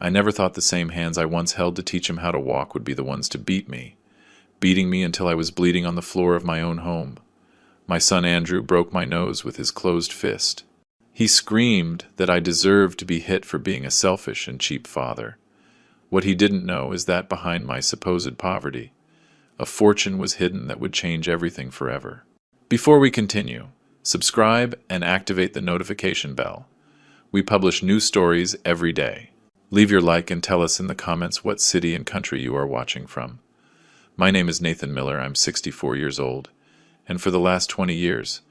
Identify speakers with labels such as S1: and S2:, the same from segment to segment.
S1: I never thought the same hands I once held to teach him how to walk would be the ones to beat me, beating me until I was bleeding on the floor of my own home. My son Andrew broke my nose with his closed fist. He screamed that I deserved to be hit for being a selfish and cheap father. What he didn't know is that behind my supposed poverty, a fortune was hidden that would change everything forever. Before we continue, subscribe and activate the notification bell. We publish new stories every day. Leave your like and tell us in the comments what city and country you are watching from. My name is Nathan Miller. I'm 64 years old, and for the last 20 years,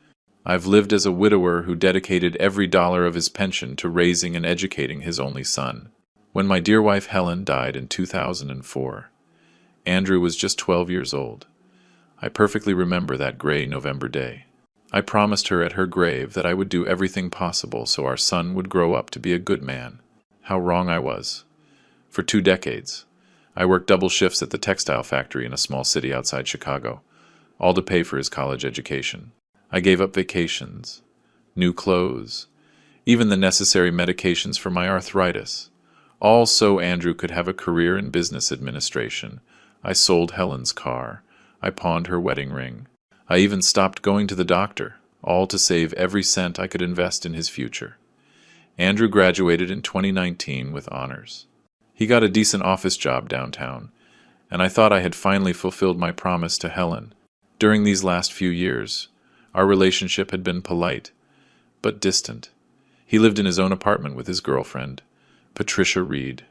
S1: I've lived as a widower who dedicated every dollar of his pension to raising and educating his only son. When my dear wife Helen died in 2004, Andrew was just 12 years old. I perfectly remember that gray November day. I promised her at her grave that I would do everything possible so our son would grow up to be a good man. How wrong I was. For 2 decades, I worked double shifts at the textile factory in a small city outside Chicago, all to pay for his college education. I gave up vacations, new clothes, even the necessary medications for my arthritis, all so Andrew could have a career in business administration. I sold Helen's car. I pawned her wedding ring. I even stopped going to the doctor, all to save every cent I could invest in his future. Andrew graduated in 2019 with honors. He got a decent office job downtown, and I thought I had finally fulfilled my promise to Helen. During these last few years, our relationship had been polite, but distant. He lived in his own apartment with his girlfriend, Patricia Reed,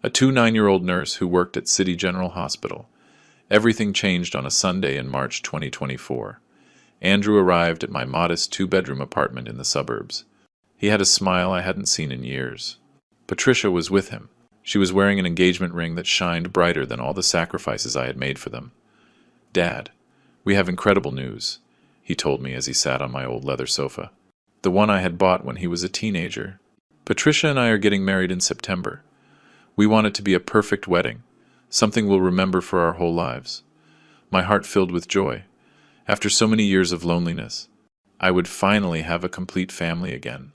S1: a 9-year-old nurse who worked at City General Hospital. Everything changed on a Sunday in March 2024. Andrew arrived at my modest 2-bedroom apartment in the suburbs. He had a smile I hadn't seen in years. Patricia was with him. She was wearing an engagement ring that shined brighter than all the sacrifices I had made for them. "Dad, we have incredible news," he told me as he sat on my old leather sofa, the one I had bought when he was a teenager. "Patricia and I are getting married in September. We want it to be a perfect wedding, something we'll remember for our whole lives." My heart filled with joy. After so many years of loneliness, I would finally have a complete family again.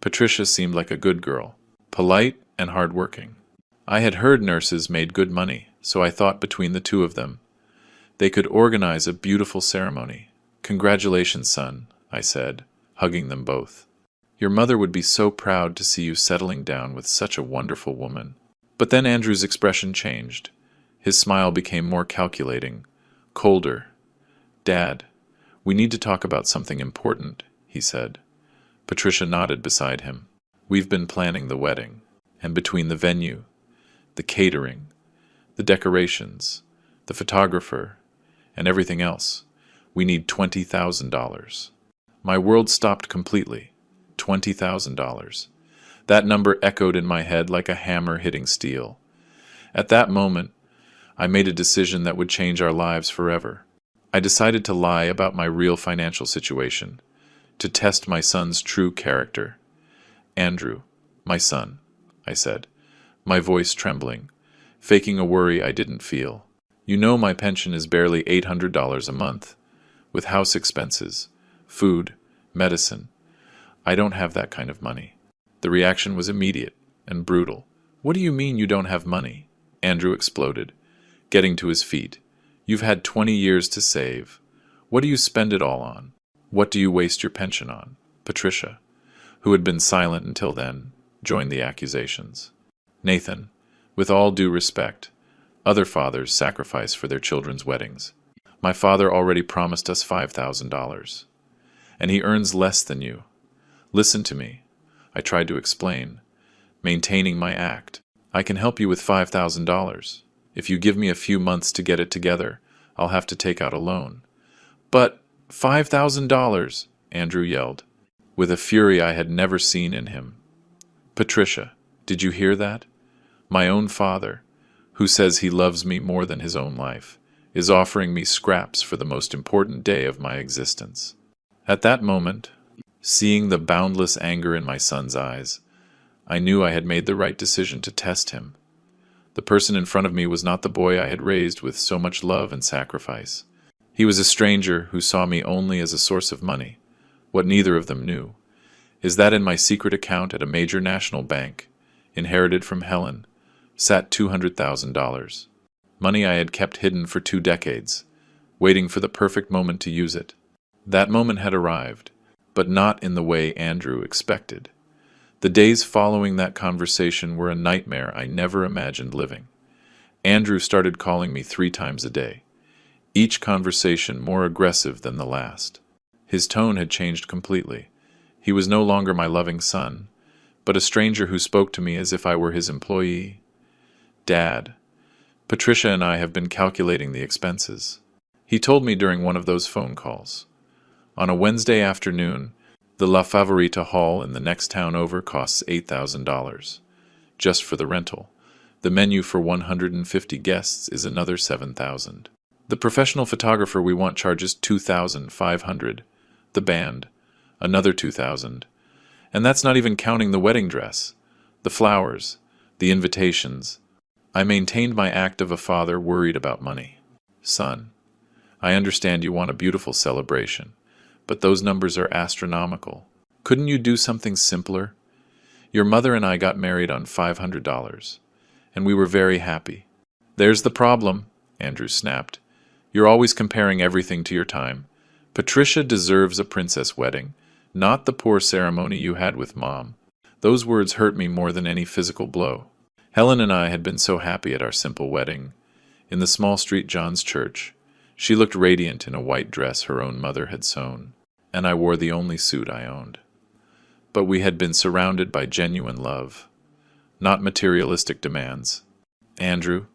S1: Patricia seemed like a good girl, polite and hard-working. I had heard nurses made good money, so I thought between the two of them, they could organize a beautiful ceremony. "Congratulations, son," I said, hugging them both. "Your mother would be so proud to see you settling down with such a wonderful woman." But then Andrew's expression changed. His smile became more calculating, colder. "Dad, we need to talk about something important," he said. Patricia nodded beside him. "We've been planning the wedding, and between the venue, the catering, the decorations, the photographer, and everything else, we need $20,000. My world stopped completely. $20,000. That number echoed in my head like a hammer hitting steel. At that moment, I made a decision that would change our lives forever. I decided to lie about my real financial situation, to test my son's true character. "Andrew, my son," I said, my voice trembling, faking a worry I didn't feel. "You know my pension is barely $800 a month, with house expenses, food, medicine. I don't have that kind of money." The reaction was immediate and brutal. "What do you mean you don't have money?" Andrew exploded, getting to his feet. "You've had 20 years to save. What do you spend it all on? What do you waste your pension on?" Patricia, who had been silent until then, joined the accusations. "Nathan, with all due respect, other fathers sacrifice for their children's weddings. My father already promised us $5,000, and he earns less than you. Listen to me," I tried to explain, maintaining my act. "I can help you with $5,000. If you give me a few months to get it together, I'll have to take out a loan." "But $5,000, Andrew yelled, with a fury I had never seen in him. "Patricia, did you hear that? My own father, who says he loves me more than his own life, is offering me scraps for the most important day of my existence." At that moment, seeing the boundless anger in my son's eyes, I knew I had made the right decision to test him. The person in front of me was not the boy I had raised with so much love and sacrifice. He was a stranger who saw me only as a source of money. What neither of them knew is that in my secret account at a major national bank, inherited from Helen, sat $200,000. Money I had kept hidden for 2 decades, waiting for the perfect moment to use it. That moment had arrived, but not in the way Andrew expected. The days following that conversation were a nightmare I never imagined living. Andrew started calling me 3 times a day, each conversation more aggressive than the last. His tone had changed completely. He was no longer my loving son, but a stranger who spoke to me as if I were his employee. Dad, Patricia and I have been calculating the expenses. He told me during one of those phone calls. On a Wednesday afternoon, the La Favorita Hall in the next town over costs $8,000, just for the rental. The menu for 150 guests is another $7,000. The professional photographer we want charges $2,500. The band, another $2,000. And that's not even counting the wedding dress, the flowers, the invitations. I maintained my act of a father worried about money. Son, I understand you want a beautiful celebration, but those numbers are astronomical. Couldn't you do something simpler? Your mother and I got married on $500, and we were very happy. There's the problem, Andrew snapped. You're always comparing everything to your time. Patricia deserves a princess wedding, not the poor ceremony you had with Mom. Those words hurt me more than any physical blow. Helen and I had been so happy at our simple wedding. In the small St. John's church, she looked radiant in a white dress her own mother had sewn, and I wore the only suit I owned. But we had been surrounded by genuine love, not materialistic demands. Andrew,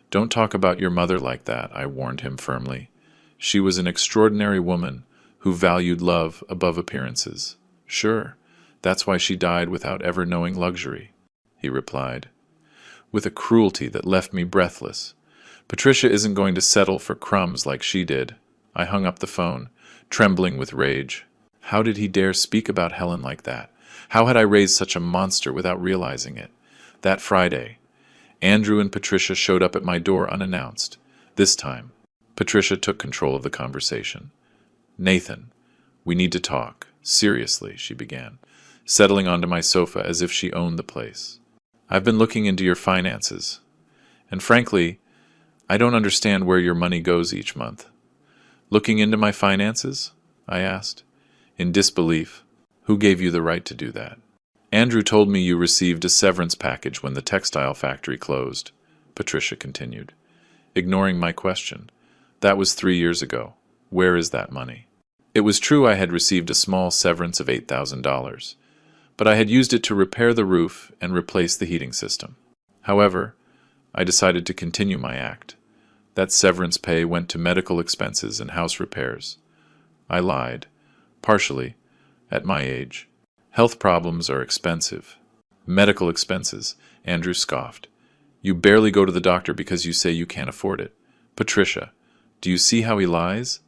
S1: don't talk about your mother like that, I warned him firmly. She was an extraordinary woman who valued love above appearances. Sure, that's why she died without ever knowing luxury, he replied, with a cruelty that left me breathless. Patricia isn't going to settle for crumbs like she did. I hung up the phone, trembling with rage. How did he dare speak about Helen like that? How had I raised such a monster without realizing it? That Friday, Andrew and Patricia showed up at my door unannounced. This time, Patricia took control of the conversation. Nathan, we need to talk. Seriously, she began, settling onto my sofa as if she owned the place. I've been looking into your finances, and frankly, I don't understand where your money goes each month. Looking into my finances? I asked, in disbelief. Who gave you the right to do that? Andrew told me you received a severance package when the textile factory closed, Patricia continued, ignoring my question. That was 3 years ago. Where is that money? It was true I had received a small severance of $8,000, but I had used it to repair the roof and replace the heating system. However, I decided to continue my act. That severance pay went to medical expenses and house repairs. I lied, partially, at my age. Health problems are expensive. Medical expenses, Andrew scoffed. You barely go to the doctor because you say you can't afford it. Patricia, do you see how he lies?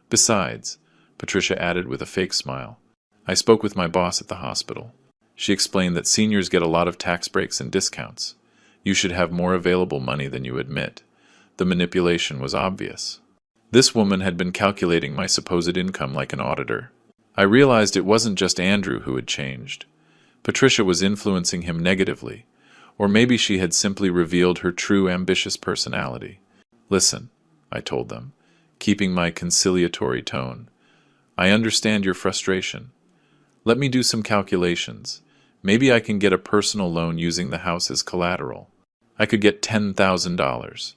S1: Besides, Patricia added with a fake smile, I spoke with my boss at the hospital. She explained that seniors get a lot of tax breaks and discounts. You should have more available money than you admit. The manipulation was obvious. This woman had been calculating my supposed income like an auditor. I realized it wasn't just Andrew who had changed. Patricia was influencing him negatively, or maybe she had simply revealed her true ambitious personality. Listen, I told them, keeping my conciliatory tone. I understand your frustration. Let me do some calculations. Maybe I can get a personal loan using the house as collateral. I could get $10,000,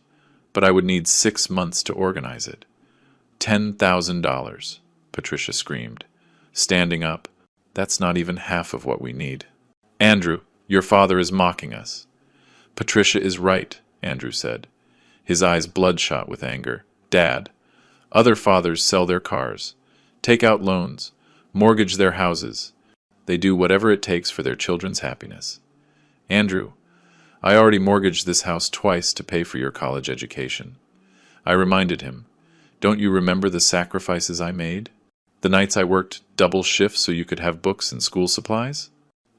S1: but I would need 6 months to organize it. $10,000, Patricia screamed, standing up. That's not even half of what we need. Andrew, your father is mocking us. Patricia is right, Andrew said, his eyes bloodshot with anger. Dad, other fathers sell their cars, take out loans, mortgage their houses. They do whatever it takes for their children's happiness. Andrew, I already mortgaged this house twice to pay for your college education. I reminded him, don't you remember the sacrifices I made? The nights I worked double shifts so you could have books and school supplies?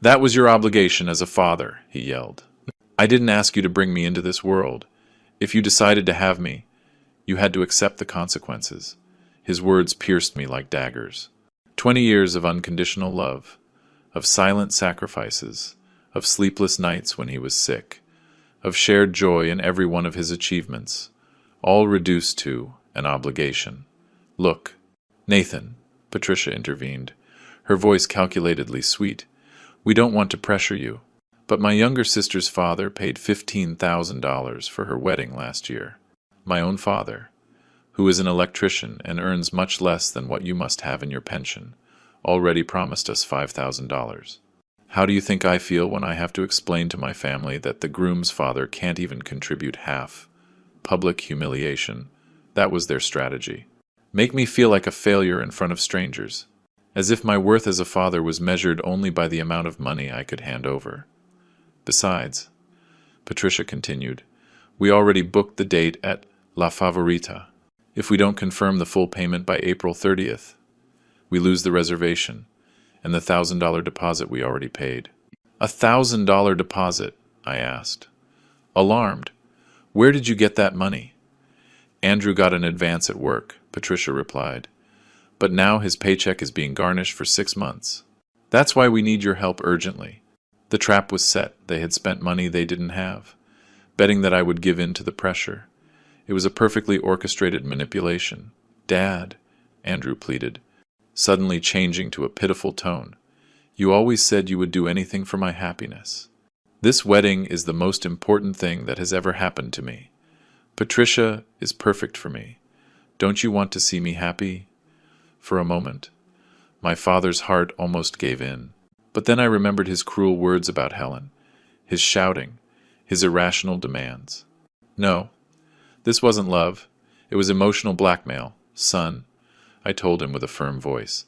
S1: That was your obligation as a father, he yelled. I didn't ask you to bring me into this world. If you decided to have me, you had to accept the consequences. His words pierced me like daggers. 20 years of unconditional love, of silent sacrifices, of sleepless nights when he was sick, of shared joy in every one of his achievements, all reduced to an obligation. Look, Nathan, Patricia intervened, her voice calculatedly sweet. We don't want to pressure you, but my younger sister's father paid $15,000 for her wedding last year. My own father, who is an electrician and earns much less than what you must have in your pension, already promised us $5,000. How do you think I feel when I have to explain to my family that the groom's father can't even contribute half? Public humiliation. That was their strategy. Make me feel like a failure in front of strangers, as if my worth as a father was measured only by the amount of money I could hand over. Besides, Patricia continued, we already booked the date at La Favorita. If we don't confirm the full payment by April 30th, we lose the reservation and the $1,000 deposit we already paid. $1,000 deposit, I asked. Alarmed. Where did you get that money? Andrew got an advance at work, Patricia replied. But now his paycheck is being garnished for 6 months. That's why we need your help urgently. The trap was set. They had spent money they didn't have, betting that I would give in to the pressure. It was a perfectly orchestrated manipulation. Dad, Andrew pleaded, suddenly changing to a pitiful tone. You always said you would do anything for my happiness. This wedding is the most important thing that has ever happened to me. Patricia is perfect for me. Don't you want to see me happy? For a moment, my father's heart almost gave in. But then I remembered his cruel words about Helen, his shouting, his irrational demands. No, this wasn't love. It was emotional blackmail. Son, I told him with a firm voice,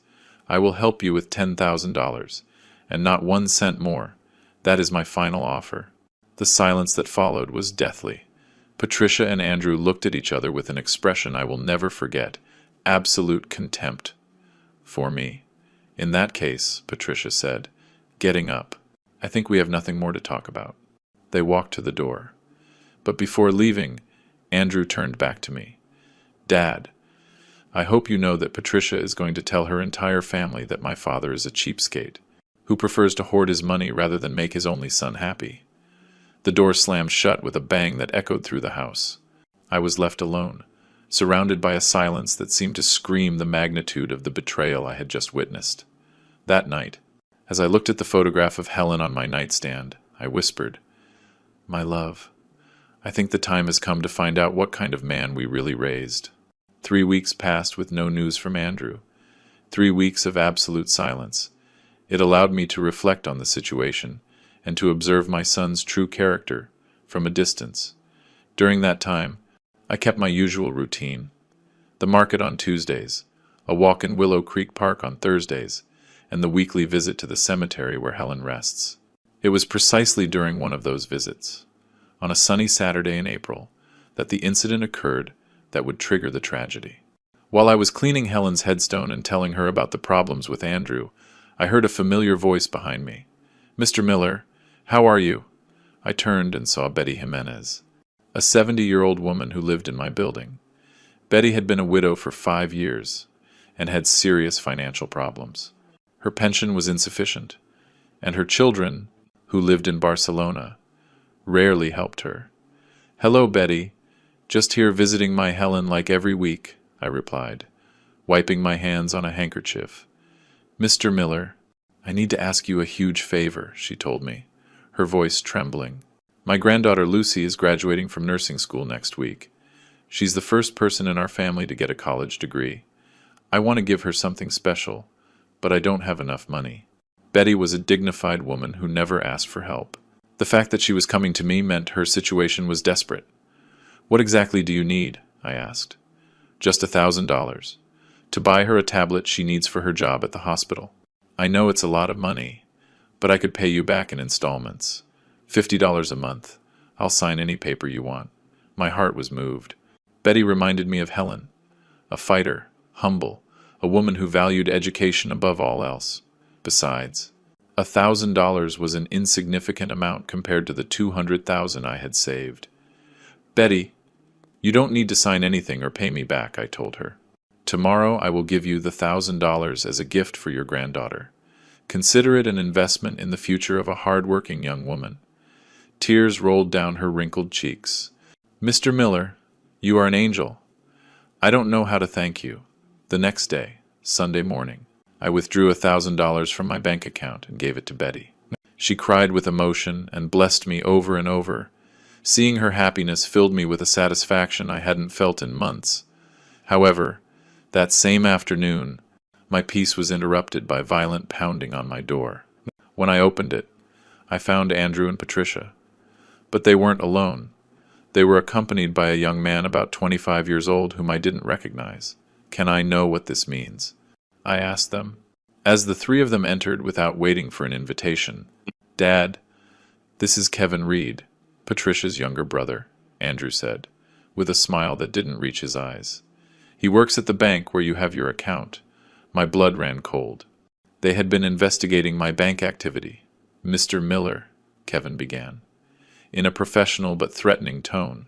S1: I will help you with $10,000, and not 1 cent more. That is my final offer. The silence that followed was deathly. Patricia and Andrew looked at each other with an expression I will never forget, absolute contempt for me. In that case, Patricia said, getting up, I think we have nothing more to talk about. They walked to the door. But before leaving, Andrew turned back to me. Dad, I hope you know that Patricia is going to tell her entire family that my father is a cheapskate, who prefers to hoard his money rather than make his only son happy. The door slammed shut with a bang that echoed through the house. I was left alone, surrounded by a silence that seemed to scream the magnitude of the betrayal I had just witnessed. That night, as I looked at the photograph of Helen on my nightstand, I whispered, My love, I think the time has come to find out what kind of man we really raised. 3 weeks passed with no news from Andrew. 3 weeks of absolute silence. It allowed me to reflect on the situation and to observe my son's true character from a distance. During that time, I kept my usual routine. The market on Tuesdays, a walk in Willow Creek Park on Thursdays, and the weekly visit to the cemetery where Helen rests. It was precisely during one of those visits, on a sunny Saturday in April, that the incident occurred that would trigger the tragedy. While I was cleaning Helen's headstone and telling her about the problems with Andrew, I heard a familiar voice behind me. Mr. Miller, how are you? I turned and saw Betty Jimenez, a 70-year-old woman who lived in my building. Betty had been a widow for 5 years and had serious financial problems. Her pension was insufficient, and her children, who lived in Barcelona, rarely helped her. Hello, Betty. Just here visiting my Helen like every week, I replied, wiping my hands on a handkerchief. Mr. Miller, I need to ask you a huge favor, she told me, her voice trembling. My granddaughter Lucy is graduating from nursing school next week. She's the first person in our family to get a college degree. I want to give her something special, but I don't have enough money. Betty was a dignified woman who never asked for help. The fact that she was coming to me meant her situation was desperate. What exactly do you need? I asked. Just $1,000. To buy her a tablet she needs for her job at the hospital. I know it's a lot of money, but I could pay you back in installments. $50 a month. I'll sign any paper you want. My heart was moved. Betty reminded me of Helen, a fighter, humble, a woman who valued education above all else. Besides, $1,000 was an insignificant amount compared to the $200,000 I had saved. Betty, you don't need to sign anything or pay me back, I told her. Tomorrow I will give you the $1,000 as a gift for your granddaughter. Consider it an investment in the future of a hard-working young woman. Tears rolled down her wrinkled cheeks. "Mr. Miller, you are an angel. I don't know how to thank you." The next day, Sunday morning, I withdrew $1,000 from my bank account and gave it to Betty. She cried with emotion and blessed me over and over. Seeing her happiness filled me with a satisfaction I hadn't felt in months. However, that same afternoon, my peace was interrupted by violent pounding on my door. When I opened it, I found Andrew and Patricia. But they weren't alone. They were accompanied by a young man about 25 years old whom I didn't recognize. "Can I know what this means?" I asked them. As the three of them entered without waiting for an invitation. "Dad, this is Kevin Reed, Patricia's younger brother," Andrew said, with a smile that didn't reach his eyes. "He works at the bank where you have your account." My blood ran cold. They had been investigating my bank activity. "Mr. Miller," Kevin began, in a professional but threatening tone,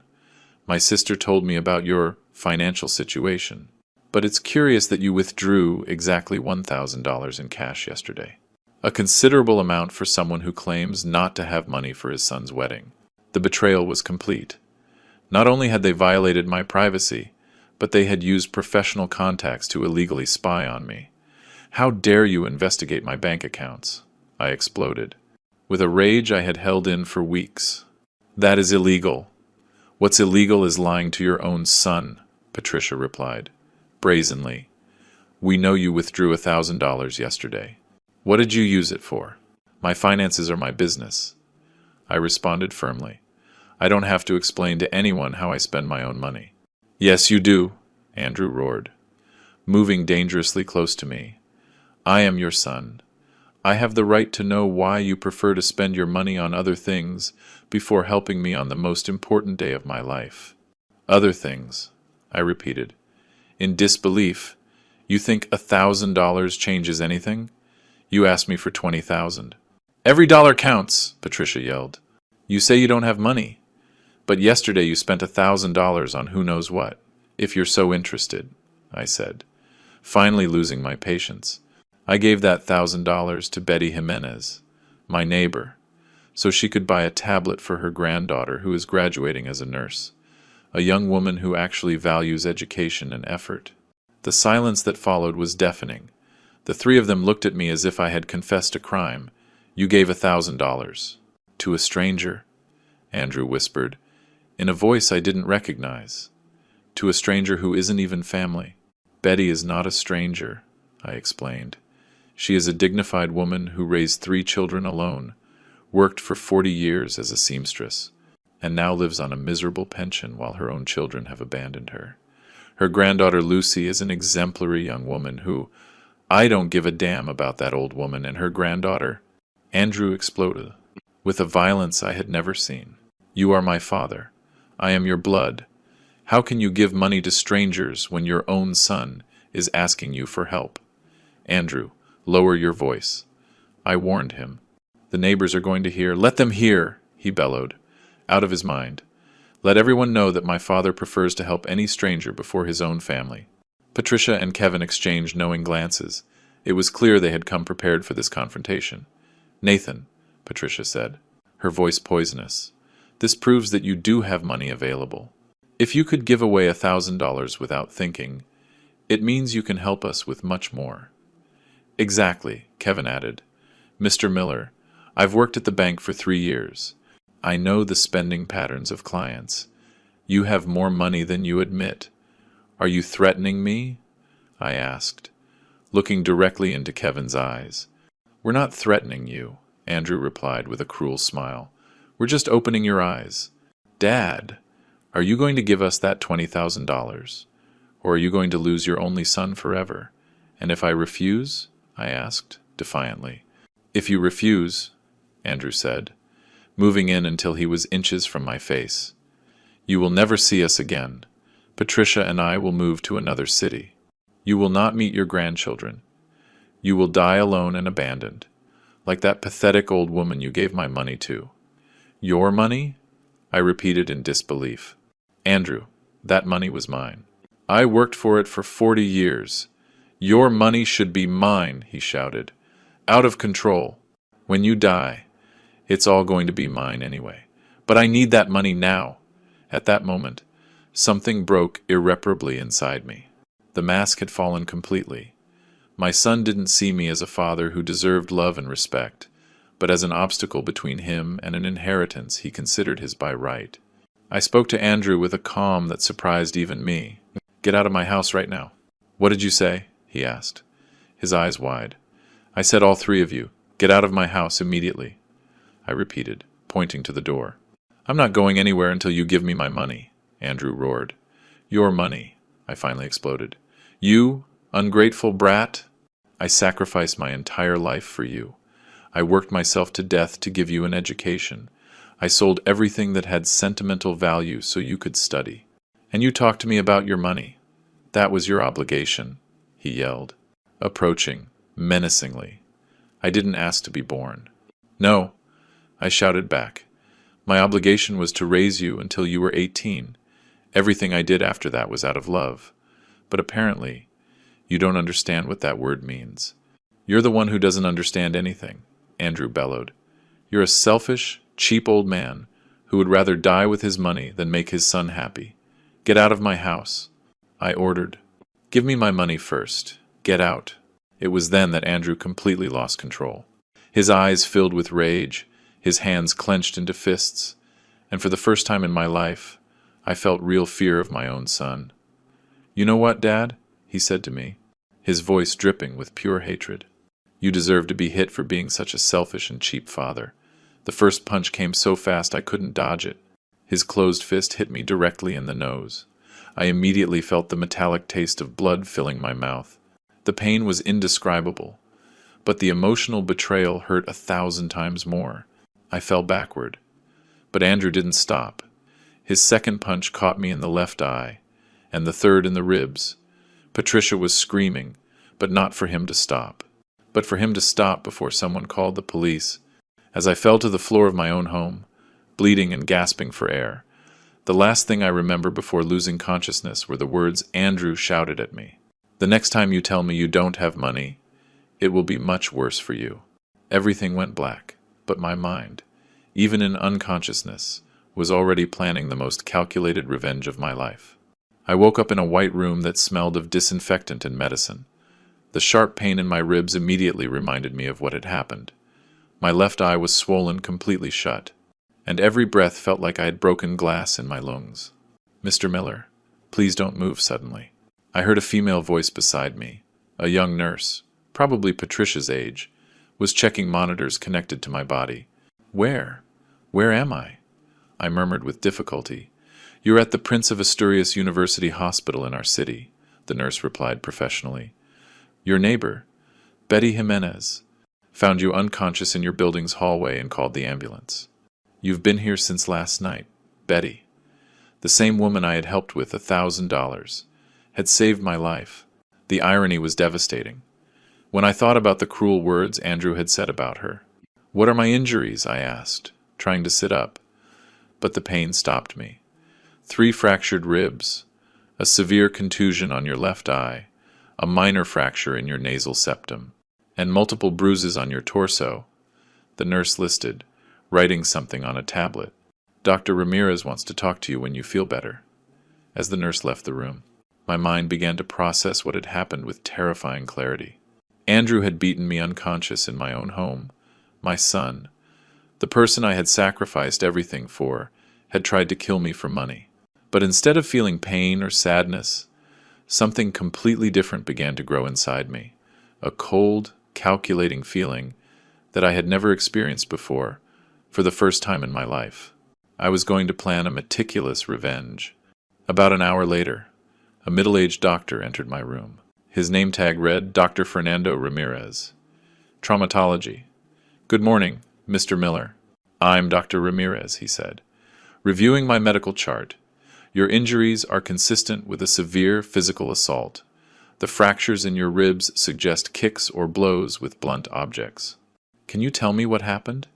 S1: "my sister told me about your financial situation, but it's curious that you withdrew exactly $1,000 in cash yesterday. A considerable amount for someone who claims not to have money for his son's wedding." The betrayal was complete. Not only had they violated my privacy, but they had used professional contacts to illegally spy on me. "How dare you investigate my bank accounts?" I exploded, with a rage I had held in for weeks. "That is illegal. What's illegal is lying to your own son," Patricia replied, brazenly. "We know you withdrew $1,000 yesterday. What did you use it for?" "My finances are my business," I responded firmly. "I don't have to explain to anyone how I spend my own money." "Yes, you do," Andrew roared, moving dangerously close to me. "I am your son. I have the right to know why you prefer to spend your money on other things before helping me on the most important day of my life." "Other things," I repeated, in disbelief. "You think $1,000 changes anything? You asked me for $20,000. "Every dollar counts," Patricia yelled. "You say you don't have money, but yesterday you spent $1,000 on who knows what. If you're so interested," I said, finally losing my patience. "I gave that $1,000 to Betty Jimenez, my neighbor, so she could buy a tablet for her granddaughter who is graduating as a nurse, a young woman who actually values education and effort." The silence that followed was deafening. The three of them looked at me as if I had confessed a crime. "You gave $1,000 to a stranger," Andrew whispered, in a voice I didn't recognize. "To a stranger who isn't even family." "Betty is not a stranger," I explained. "She is a dignified woman who raised 3 children alone, worked for 40 years as a seamstress, and now lives on a miserable pension while her own children have abandoned her. Her granddaughter Lucy is an exemplary young woman who— I don't give a damn about that old woman and her granddaughter." Andrew exploded, with a violence I had never seen. "You are my father. I am your blood. How can you give money to strangers when your own son is asking you for help?" "Andrew, lower your voice," I warned him. "The neighbors are going to hear." "Let them hear," he bellowed, out of his mind. "Let everyone know that my father prefers to help any stranger before his own family." Patricia and Kevin exchanged knowing glances. It was clear they had come prepared for this confrontation. "Nathan," Patricia said, her voice poisonous, "this proves that you do have money available. If you could give away $1,000 without thinking, it means you can help us with much more." "Exactly," Kevin added. "Mr. Miller, I've worked at the bank for 3 years. I know the spending patterns of clients. You have more money than you admit. Are you threatening me?" I asked, looking directly into Kevin's eyes. "We're not threatening you," Andrew replied with a cruel smile. "We're just opening your eyes. Dad, are you going to give us that $20,000? Or are you going to lose your only son forever? And if I refuse?" I asked, defiantly. "If you refuse," Andrew said, moving in until he was inches from my face, "you will never see us again. Patricia and I will move to another city. You will not meet your grandchildren. You will die alone and abandoned, like that pathetic old woman you gave my money to." "Your money?" I repeated in disbelief. "Andrew, that money was mine. I worked for it for 40 years. Your money should be mine," he shouted. "Out of control. When you die, it's all going to be mine anyway. But I need that money now. At that moment, something broke irreparably inside me. The mask had fallen completely. My son didn't see me as a father who deserved love and respect, but as an obstacle between him and an inheritance he considered his by right. I spoke to Andrew with a calm that surprised even me. "Get out of my house right now." "What did you say?" he asked, his eyes wide. "I said all three of you, get out of my house immediately," I repeated, pointing to the door. "I'm not going anywhere until you give me my money," Andrew roared. "Your money," I finally exploded. "You, ungrateful brat! I sacrificed my entire life for you. I worked myself to death to give you an education. I sold everything that had sentimental value so you could study. And you talked to me about your money. That was your obligation," he yelled, approaching menacingly. I didn't ask to be born. "No," I shouted back. "My obligation was to raise you until you were 18. Everything I did after that was out of love. But apparently, you don't understand what that word means." "You're the one who doesn't understand anything," Andrew bellowed. "You're a selfish, cheap old man who would rather die with his money than make his son happy. Get out of my house," I ordered. "Give me my money first. Get out." It was then that Andrew completely lost control. His eyes filled with rage, his hands clenched into fists, and for the first time in my life, I felt real fear of my own son. "You know what, Dad?" he said to me, his voice dripping with pure hatred. "You deserve to be hit for being such a selfish and cheap father. The first punch came so fast I couldn't dodge it." His closed fist hit me directly in the nose. I immediately felt the metallic taste of blood filling my mouth. The pain was indescribable, but the emotional betrayal hurt 1,000 times more. I fell backward. But Andrew didn't stop. His second punch caught me in the left eye, and the third in the ribs. Patricia was screaming, but not for him to stop. But for him to stop before someone called the police. As I fell to the floor of my own home, bleeding and gasping for air, the last thing I remember before losing consciousness were the words Andrew shouted at me. "The next time you tell me you don't have money, it will be much worse for you." Everything went black, but my mind, even in unconsciousness, was already planning the most calculated revenge of my life. I woke up in a white room that smelled of disinfectant and medicine. The sharp pain in my ribs immediately reminded me of what had happened. My left eye was swollen completely shut, and every breath felt like I had broken glass in my lungs. "Mr. Miller, please don't move suddenly." I heard a female voice beside me. A young nurse, probably Patricia's age, was checking monitors connected to my body. "Where? Where am I?" I murmured with difficulty. "You're at the Prince of Asturias University Hospital in our city," the nurse replied professionally. "Your neighbor, Betty Jimenez, found you unconscious in your building's hallway and called the ambulance. You've been here since last night. Betty, the same woman I had helped with $1,000, had saved my life." The irony was devastating. When I thought about the cruel words Andrew had said about her. "What are my injuries?" I asked, trying to sit up. But the pain stopped me. 3 fractured ribs, a severe contusion on your left eye, a minor fracture in your nasal septum, and multiple bruises on your torso, the nurse listed, writing something on a tablet. "Dr. Ramirez wants to talk to you when you feel better." As the nurse left the room, my mind began to process what had happened with terrifying clarity. Andrew had beaten me unconscious in my own home. My son, the person I had sacrificed everything for, had tried to kill me for money. But instead of feeling pain or sadness, something completely different began to grow inside me. A cold, calculating feeling that I had never experienced before, for the first time in my life. I was going to plan a meticulous revenge. About an hour later, a middle-aged doctor entered my room. His name tag read, "Dr. Fernando Ramirez. Traumatology." "Good morning, Mr. Miller." "I'm Dr. Ramirez," he said. "Reviewing my medical chart. Your injuries are consistent with a severe physical assault. The fractures in your ribs suggest kicks or blows with blunt objects." Can you tell me what happened?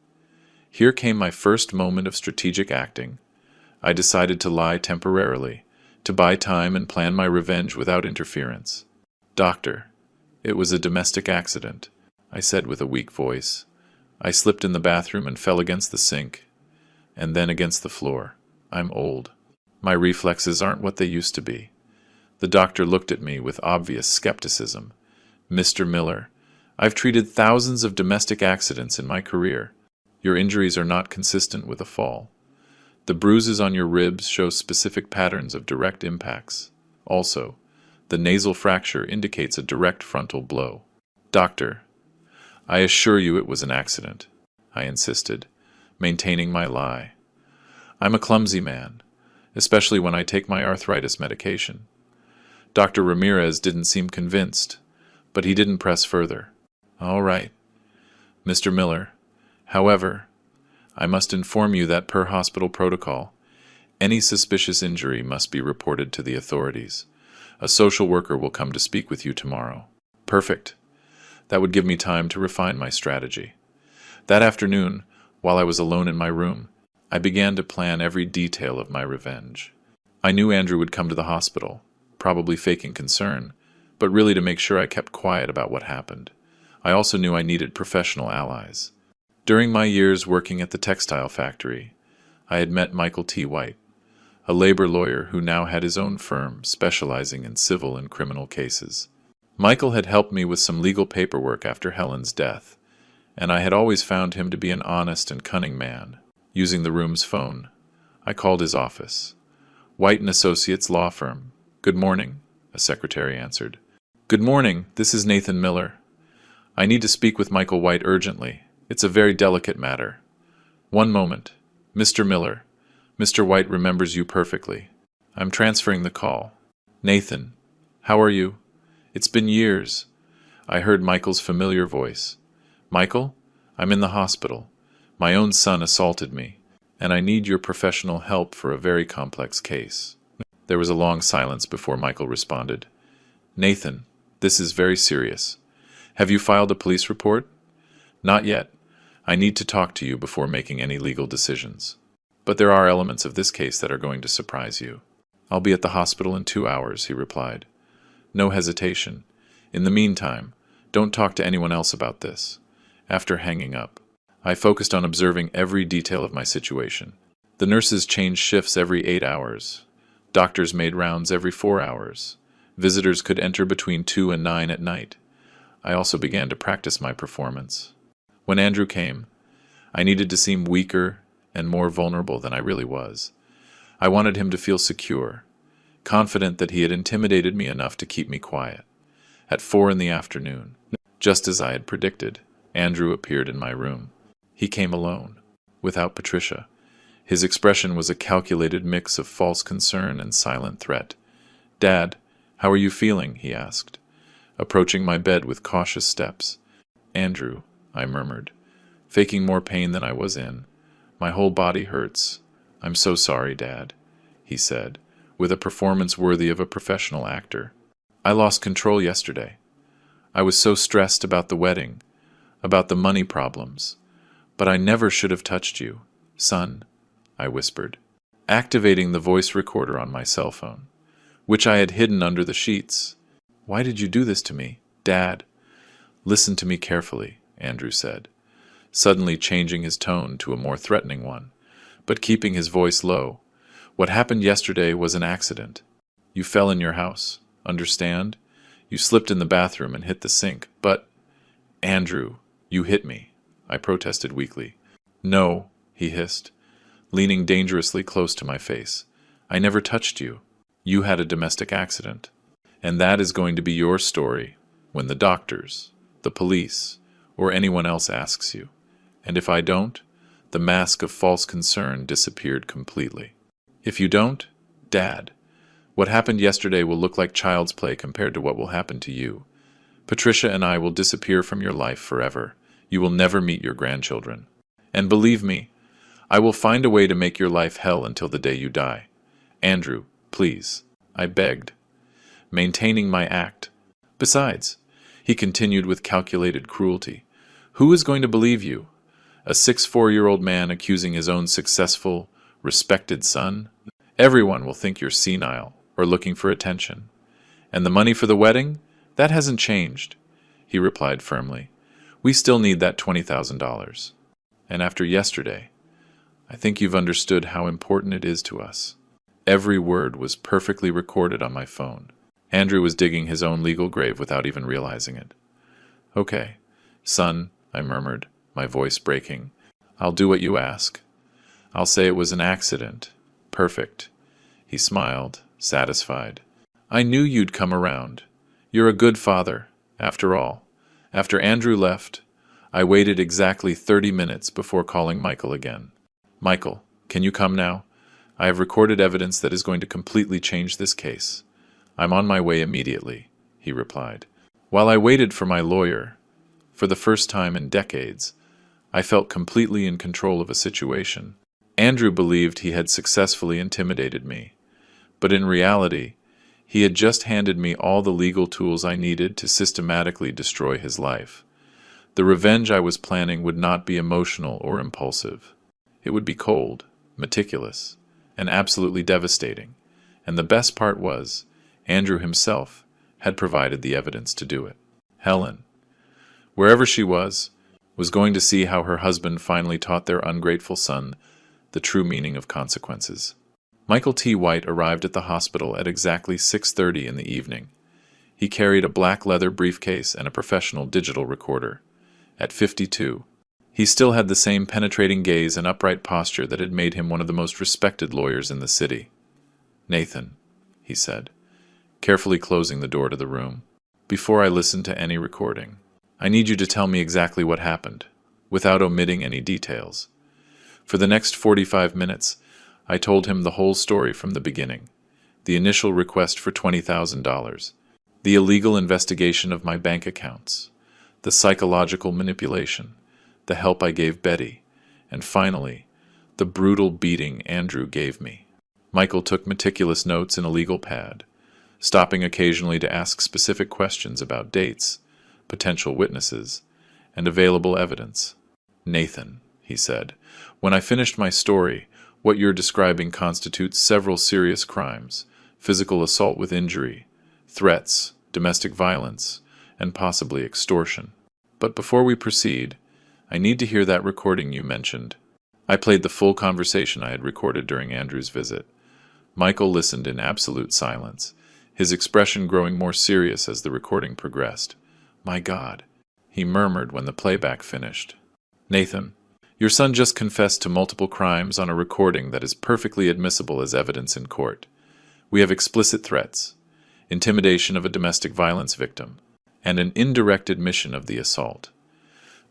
S1: Here came my first moment of strategic acting. I decided to lie temporarily, to buy time and plan my revenge without interference. "Doctor, it was a domestic accident," I said with a weak voice. "I slipped in the bathroom and fell against the sink. and then against the floor. I'm old. My reflexes aren't what they used to be. The doctor looked at me with obvious skepticism. Mr. Miller, I've treated thousands of domestic accidents in my career. Your injuries are not consistent with a fall. The bruises on your ribs show specific patterns of direct impacts. Also, the nasal fracture indicates a direct frontal blow. Doctor, I assure you it was an accident, I insisted, maintaining my lie. I'm a clumsy man, especially when I take my arthritis medication. Dr. Ramirez didn't seem convinced, but he didn't press further. All right, Mr. Miller. However, I must inform you that per hospital protocol, any suspicious injury must be reported to the authorities. A social worker will come to speak with you tomorrow. Perfect. That would give me time to refine my strategy. That afternoon, while I was alone in my room, I began to plan every detail of my revenge. I knew Andrew would come to the hospital, probably faking concern, but really to make sure I kept quiet about what happened. I also knew I needed professional allies. During my years working at the textile factory, I had met Michael T. White, a labor lawyer who now had his own firm specializing in civil and criminal cases. Michael had helped me with some legal paperwork after Helen's death, and I had always found him to be an honest and cunning man. Using the room's phone, I called his office. White & Associates law firm. Good morning, a secretary answered. Good morning, this is Nathan Miller. I need to speak with Michael White urgently. It's a very delicate matter. One moment. Mr. Miller. Mr. White remembers you perfectly. I'm transferring the call. Nathan, how are you? It's been years. I heard Michael's familiar voice. Michael, I'm in the hospital. My own son assaulted me, and I need your professional help for a very complex case. There was a long silence before Michael responded. Nathan, this is very serious. Have you filed a police report? Not yet. I need to talk to you before making any legal decisions. But there are elements of this case that are going to surprise you. I'll be at the hospital in 2 hours, he replied. No hesitation. In the meantime, don't talk to anyone else about this. After hanging up, I focused on observing every detail of my situation. The nurses changed shifts every 8 hours. Doctors made rounds every 4 hours. Visitors could enter between 2 and 9 at night. I also began to practice my performance. When Andrew came, I needed to seem weaker and more vulnerable than I really was. I wanted him to feel secure, confident that he had intimidated me enough to keep me quiet. At 4 in the afternoon, just as I had predicted, Andrew appeared in my room. He came alone, without Patricia. His expression was a calculated mix of false concern and silent threat. Dad, how are you feeling? He asked, approaching my bed with cautious steps. Andrew, I murmured, faking more pain than I was in. My whole body hurts. I'm so sorry, Dad, he said, with a performance worthy of a professional actor. I lost control yesterday. I was so stressed about the wedding, about the money problems. But I never should have touched you, son, I whispered, activating the voice recorder on my cell phone, which I had hidden under the sheets. Why did you do this to me, Dad? Listen to me carefully, Andrew said, suddenly changing his tone to a more threatening one, but keeping his voice low. What happened yesterday was an accident. You fell in your house, understand? You slipped in the bathroom and hit the sink, but... Andrew, you hit me, I protested weakly. No, he hissed, leaning dangerously close to my face. I never touched you. You had a domestic accident. And that is going to be your story when the doctors, the police, or anyone else asks you. And if I don't, the mask of false concern disappeared completely. If you don't, Dad, what happened yesterday will look like child's play compared to what will happen to you. Patricia and I will disappear from your life forever. You will never meet your grandchildren. And believe me, I will find a way to make your life hell until the day you die. Andrew, please, I begged, maintaining my act. Besides, he continued with calculated cruelty, who is going to believe you? A 6'4" man accusing his own successful, respected son? Everyone will think you're senile or looking for attention. And the money for the wedding? That hasn't changed, he replied firmly. We still need that $20,000. And after yesterday, I think you've understood how important it is to us. Every word was perfectly recorded on my phone. Andrew was digging his own legal grave without even realizing it. Okay, son, I murmured, my voice breaking. I'll do what you ask. I'll say it was an accident. Perfect. He smiled, satisfied. I knew you'd come around. You're a good father, after all. After Andrew left, I waited exactly 30 minutes before calling Michael again. Michael, can you come now? I have recorded evidence that is going to completely change this case. I'm on my way immediately, he replied. While I waited for my lawyer, for the first time in decades, I felt completely in control of a situation. Andrew believed he had successfully intimidated me, but in reality, he had just handed me all the legal tools I needed to systematically destroy his life. The revenge I was planning would not be emotional or impulsive. It would be cold, meticulous, and absolutely devastating. And the best part was, Andrew himself had provided the evidence to do it. Helen, wherever she was going to see how her husband finally taught their ungrateful son the true meaning of consequences. Michael T. White arrived at the hospital at exactly 6:30 in the evening. He carried a black leather briefcase and a professional digital recorder. At 52, he still had the same penetrating gaze and upright posture that had made him one of the most respected lawyers in the city. Nathan, he said, carefully closing the door to the room, before I listen to any recording, I need you to tell me exactly what happened, without omitting any details. For the next 45 minutes, I told him the whole story from the beginning. The initial request for $20,000, the illegal investigation of my bank accounts, the psychological manipulation, the help I gave Betty, and finally, the brutal beating Andrew gave me. Michael took meticulous notes in a legal pad, stopping occasionally to ask specific questions about dates, potential witnesses, and available evidence. Nathan, he said, when I finished my story, what you're describing constitutes several serious crimes: physical assault with injury, threats, domestic violence, and possibly extortion. But before we proceed, I need to hear that recording you mentioned. I played the full conversation I had recorded during Andrew's visit. Michael listened in absolute silence, his expression growing more serious as the recording progressed. My God, he murmured when the playback finished. Nathan, your son just confessed to multiple crimes on a recording that is perfectly admissible as evidence in court. We have explicit threats, intimidation of a domestic violence victim, and an indirect admission of the assault.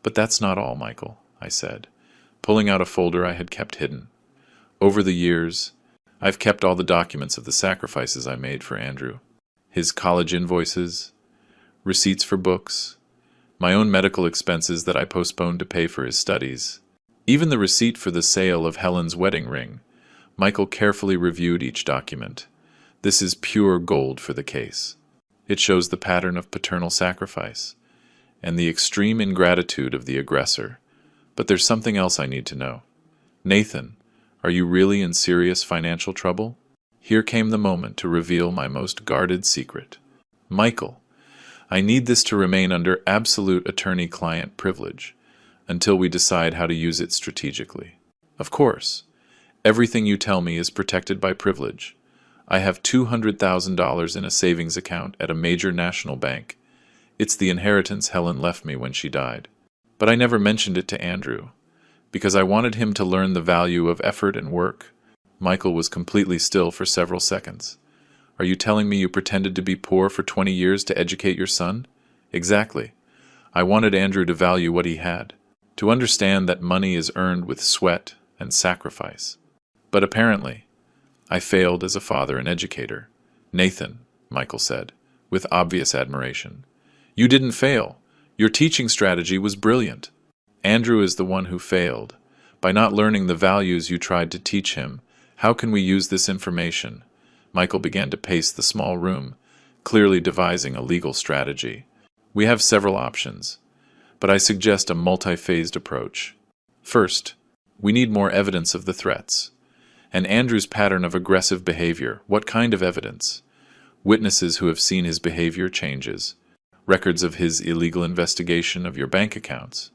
S1: But that's not all, Michael, I said, pulling out a folder I had kept hidden. Over the years, I've kept all the documents of the sacrifices I made for Andrew. His college invoices, receipts for books, my own medical expenses that I postponed to pay for his studies, even the receipt for the sale of Helen's wedding ring. Michael carefully reviewed each document. This is pure gold for the case. It shows the pattern of paternal sacrifice and the extreme ingratitude of the aggressor. But there's something else I need to know. Nathan, are you really in serious financial trouble? Here came the moment to reveal my most guarded secret. Michael, I need this to remain under absolute attorney-client privilege until we decide how to use it strategically. Of course, everything you tell me is protected by privilege. I have $200,000 in a savings account at a major national bank. It's the inheritance Helen left me when she died. But I never mentioned it to Andrew, because I wanted him to learn the value of effort and work. Michael was completely still for several seconds. Are you telling me you pretended to be poor for 20 years to educate your son? Exactly. I wanted Andrew to value what he had, to understand that money is earned with sweat and sacrifice. But apparently, I failed as a father and educator. Nathan, Michael said, with obvious admiration. You didn't fail. Your teaching strategy was brilliant. Andrew is the one who failed. By not learning the values you tried to teach him, how can we use this information? Michael began to pace the small room, clearly devising a legal strategy. We have several options, but I suggest a multi-phased approach. First, we need more evidence of the threats. And Andrew's pattern of aggressive behavior. What kind of evidence? Witnesses who have seen his behavior changes, records of his illegal investigation of your bank accounts,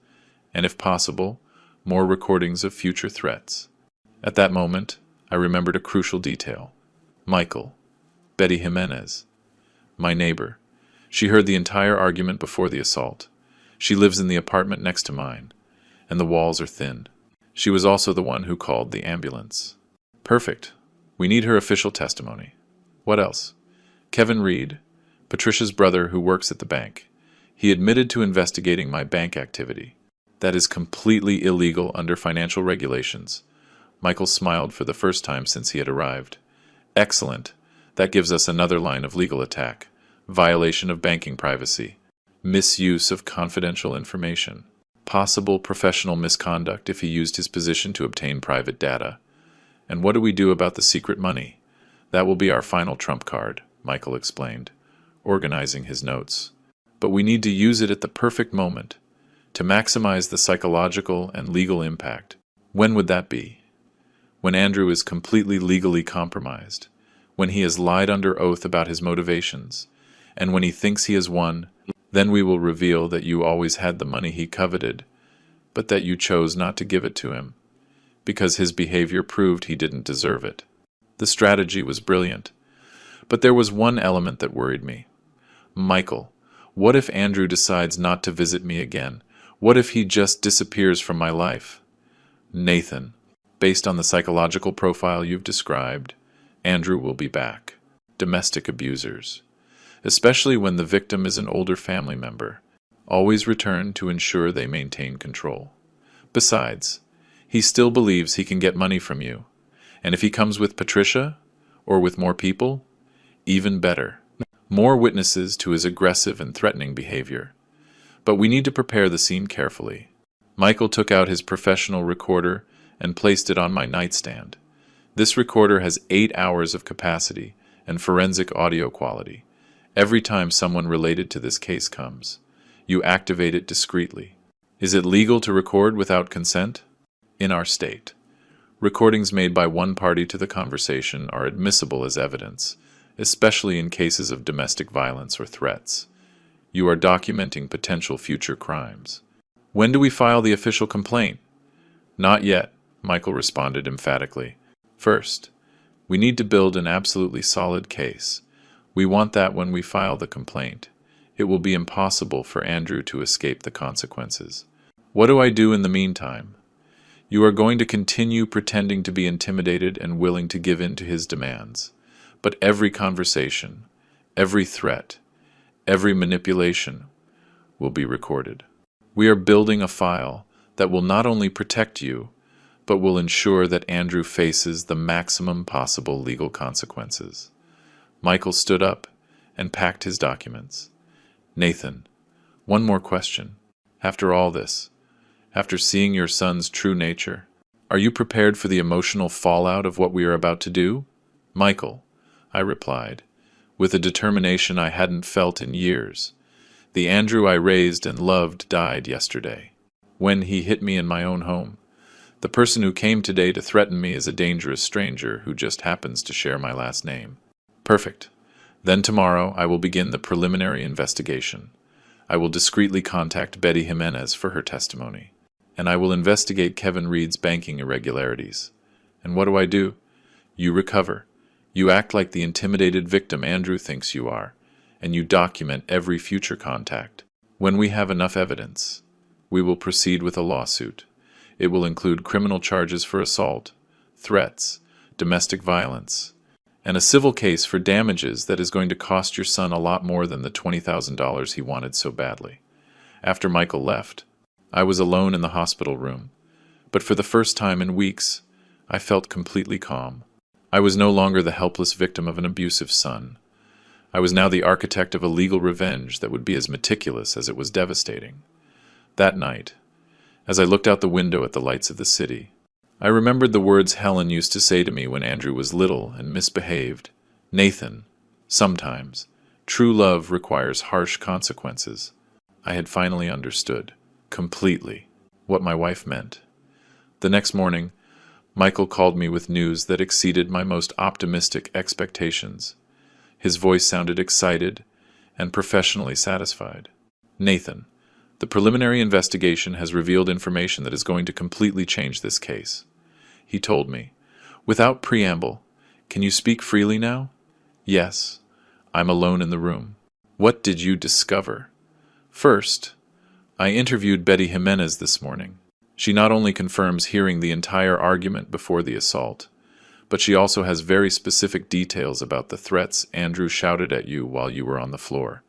S1: and if possible, more recordings of future threats. At that moment, I remembered a crucial detail. Michael, Betty Jimenez, my neighbor. She heard the entire argument before the assault. She lives in the apartment next to mine, and the walls are thin. She was also the one who called the ambulance. Perfect. We need her official testimony. What else? Kevin Reed, Patricia's brother who works at the bank. He admitted to investigating my bank activity. That is completely illegal under financial regulations. Michael smiled for the first time since he had arrived. Excellent. That gives us another line of legal attack. Violation of banking privacy. Misuse of confidential information. Possible professional misconduct if he used his position to obtain private data. And what do we do about the secret money? That will be our final trump card, Michael explained, organizing his notes. But we need to use it at the perfect moment, to maximize the psychological and legal impact. When would that be? When Andrew is completely legally compromised, when he has lied under oath about his motivations, and when he thinks he has won, then we will reveal that you always had the money he coveted, but that you chose not to give it to him, because his behavior proved he didn't deserve it. The strategy was brilliant, but there was one element that worried me. Michael, what if Andrew decides not to visit me again? What if he just disappears from my life? Nathan, based on the psychological profile you've described, Andrew will be back. Domestic abusers, especially when the victim is an older family member, always return to ensure they maintain control. Besides, he still believes he can get money from you, and if he comes with Patricia, or with more people, even better. More witnesses to his aggressive and threatening behavior. But we need to prepare the scene carefully. Michael took out his professional recorder and placed it on my nightstand. This recorder has 8 hours of capacity and forensic audio quality. Every time someone related to this case comes, you activate it discreetly. Is it legal to record without consent? In our state, recordings made by one party to the conversation are admissible as evidence, especially in cases of domestic violence or threats. You are documenting potential future crimes. When do we file the official complaint? Not yet, Michael responded emphatically. First, we need to build an absolutely solid case. We want that when we file the complaint, it will be impossible for Andrew to escape the consequences. What do I do in the meantime? You are going to continue pretending to be intimidated and willing to give in to his demands. But every conversation, every threat, every manipulation will be recorded. We are building a file that will not only protect you, but will ensure that Andrew faces the maximum possible legal consequences. Michael stood up and packed his documents. Nathan, one more question. After all this, after seeing your son's true nature, are you prepared for the emotional fallout of what we are about to do? Michael, I replied, with a determination I hadn't felt in years. The Andrew I raised and loved died yesterday, when he hit me in my own home. The person who came today to threaten me is a dangerous stranger who just happens to share my last name. Perfect. Then tomorrow I will begin the preliminary investigation. I will discreetly contact Betty Jimenez for her testimony, and I will investigate Kevin Reed's banking irregularities. And what do? You recover. You act like the intimidated victim Andrew thinks you are, and you document every future contact. When we have enough evidence, we will proceed with a lawsuit. It will include criminal charges for assault, threats, domestic violence, and a civil case for damages that is going to cost your son a lot more than the $20,000 he wanted so badly. After Michael left, I was alone in the hospital room, but for the first time in weeks, I felt completely calm. I was no longer the helpless victim of an abusive son. I was now the architect of a legal revenge that would be as meticulous as it was devastating. That night, as I looked out the window at the lights of the city, I remembered the words Helen used to say to me when Andrew was little and misbehaved. Nathan, sometimes, true love requires harsh consequences. I had finally understood, completely, what my wife meant. The next morning, Michael called me with news that exceeded my most optimistic expectations. His voice sounded excited and professionally satisfied. Nathan, the preliminary investigation has revealed information that is going to completely change this case. he told me. Without preamble, can you speak freely now? Yes. I'm alone in the room. What did you discover? First, I interviewed Betty Jimenez this morning. She not only confirms hearing the entire argument before the assault, but she also has very specific details about the threats Andrew shouted at you while you were on the floor.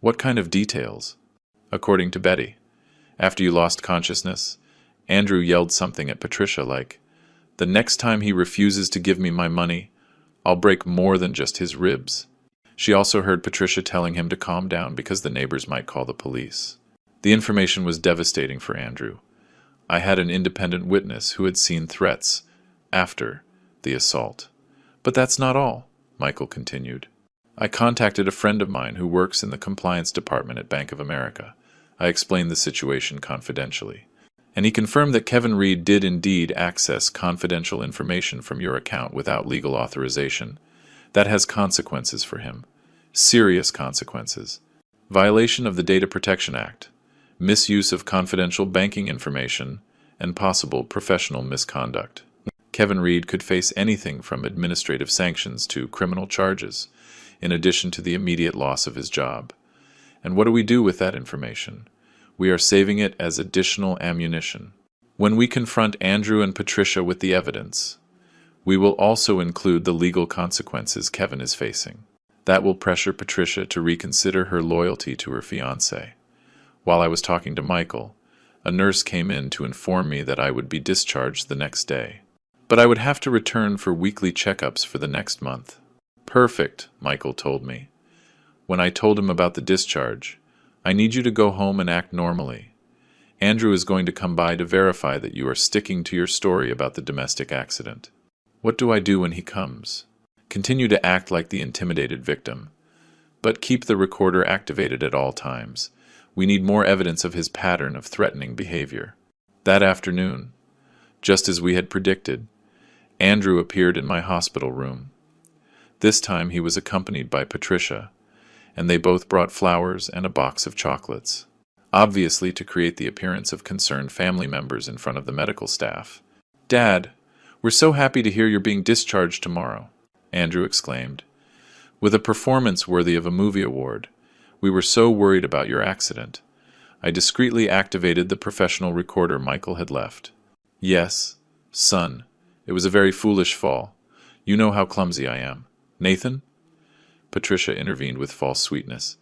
S1: What kind of details? According to Betty, after you lost consciousness, Andrew yelled something at Patricia like, "The next time he refuses to give me my money, I'll break more than just his ribs." She also heard Patricia telling him to calm down because the neighbors might call the police. The information was devastating for Andrew. I had an independent witness who had seen threats after the assault. But that's not all, Michael continued. I contacted a friend of mine who works in the compliance department at Bank of America. I explained the situation confidentially. And he confirmed that Kevin Reed did indeed access confidential information from your account without legal authorization. That has consequences for him. Serious consequences. Violation of the Data Protection Act, misuse of confidential banking information, and possible professional misconduct. Kevin Reed could face anything from administrative sanctions to criminal charges, in addition to the immediate loss of his job. And what do we do with that information? We are saving it as additional ammunition. When we confront Andrew and Patricia with the evidence, we will also include the legal consequences Kevin is facing. That will pressure Patricia to reconsider her loyalty to her fiancé. While I was talking to Michael, a nurse came in to inform me that I would be discharged the next day. But I would have to return for weekly checkups for the next month. Perfect, Michael told me. When I told him about the discharge, I need you to go home and act normally. Andrew is going to come by to verify that you are sticking to your story about the domestic accident. What do I do when he comes? Continue to act like the intimidated victim, but keep the recorder activated at all times. We need more evidence of his pattern of threatening behavior. That afternoon, just as we had predicted, Andrew appeared in my hospital room. This time he was accompanied by Patricia, and they both brought flowers and a box of chocolates, obviously to create the appearance of concerned family members in front of the medical staff. "Dad, we're so happy to hear you're being discharged tomorrow," Andrew exclaimed. "With a performance worthy of a movie award. We were so worried about your accident." I discreetly activated the professional recorder Michael had left. "Yes, son, it was a very foolish fall. You know how clumsy I am. Nathan?" Patricia intervened with false sweetness.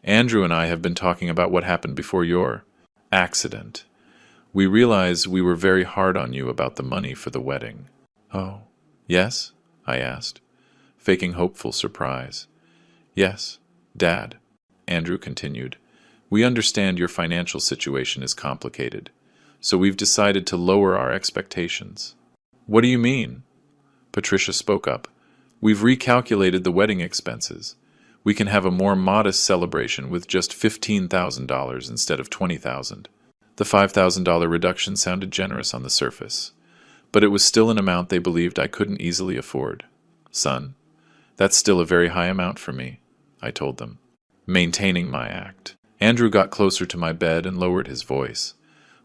S1: "Andrew and I have been talking about what happened before your accident. We realize we were very hard on you about the money for the wedding." "Oh, yes?" I asked, faking hopeful surprise. "Yes, Dad," Andrew continued. "We understand your financial situation is complicated, so we've decided to lower our expectations." "What do you mean?" Patricia spoke up. "We've recalculated the wedding expenses. We can have a more modest celebration with just $15,000 instead of $20,000. The $5,000 reduction sounded generous on the surface, but it was still an amount they believed I couldn't easily afford. "Son, that's still a very high amount for me," I told them, maintaining my act. Andrew got closer to my bed and lowered his voice,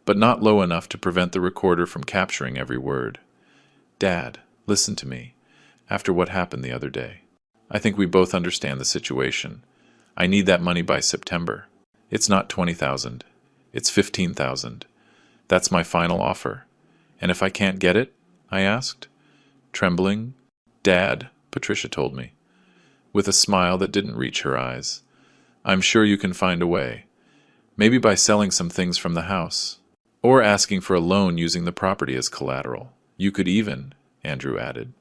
S1: but not low enough to prevent the recorder from capturing every word. "Dad, listen to me. After what happened the other day, I think we both understand the situation. I need that money by September. It's not $20,000. It's $15,000. That's my final offer. And if I can't get it?" I asked, trembling. "Dad," Patricia told me, with a smile that didn't reach her eyes, "I'm sure you can find a way. Maybe by selling some things from the house, or asking for a loan using the property as collateral. You could even," Andrew added,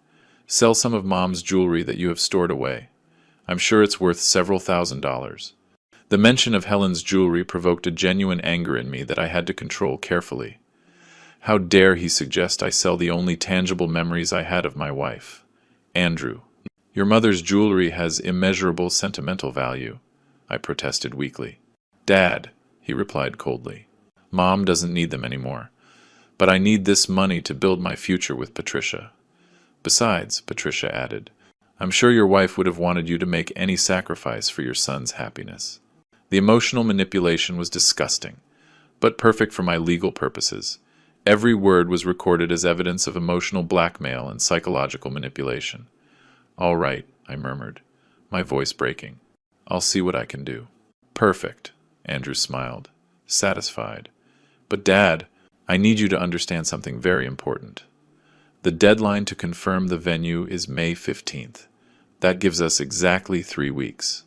S1: "sell some of Mom's jewelry that you have stored away. I'm sure it's worth several $1,000s. The mention of Helen's jewelry provoked a genuine anger in me that I had to control carefully. How dare he suggest I sell the only tangible memories I had of my wife? "Andrew, your mother's jewelry has immeasurable sentimental value," I protested weakly. "Dad," he replied coldly, "Mom doesn't need them anymore. But I need this money to build my future with Patricia. Besides," Patricia added, "I'm sure your wife would have wanted you to make any sacrifice for your son's happiness." The emotional manipulation was disgusting, but perfect for my legal purposes. Every word was recorded as evidence of emotional blackmail and psychological manipulation. "All right," I murmured, my voice breaking. "I'll see what I can do." "Perfect," Andrew smiled, satisfied. "But Dad, I need you to understand something very important. The deadline to confirm the venue is May 15th. That gives us exactly 3 weeks.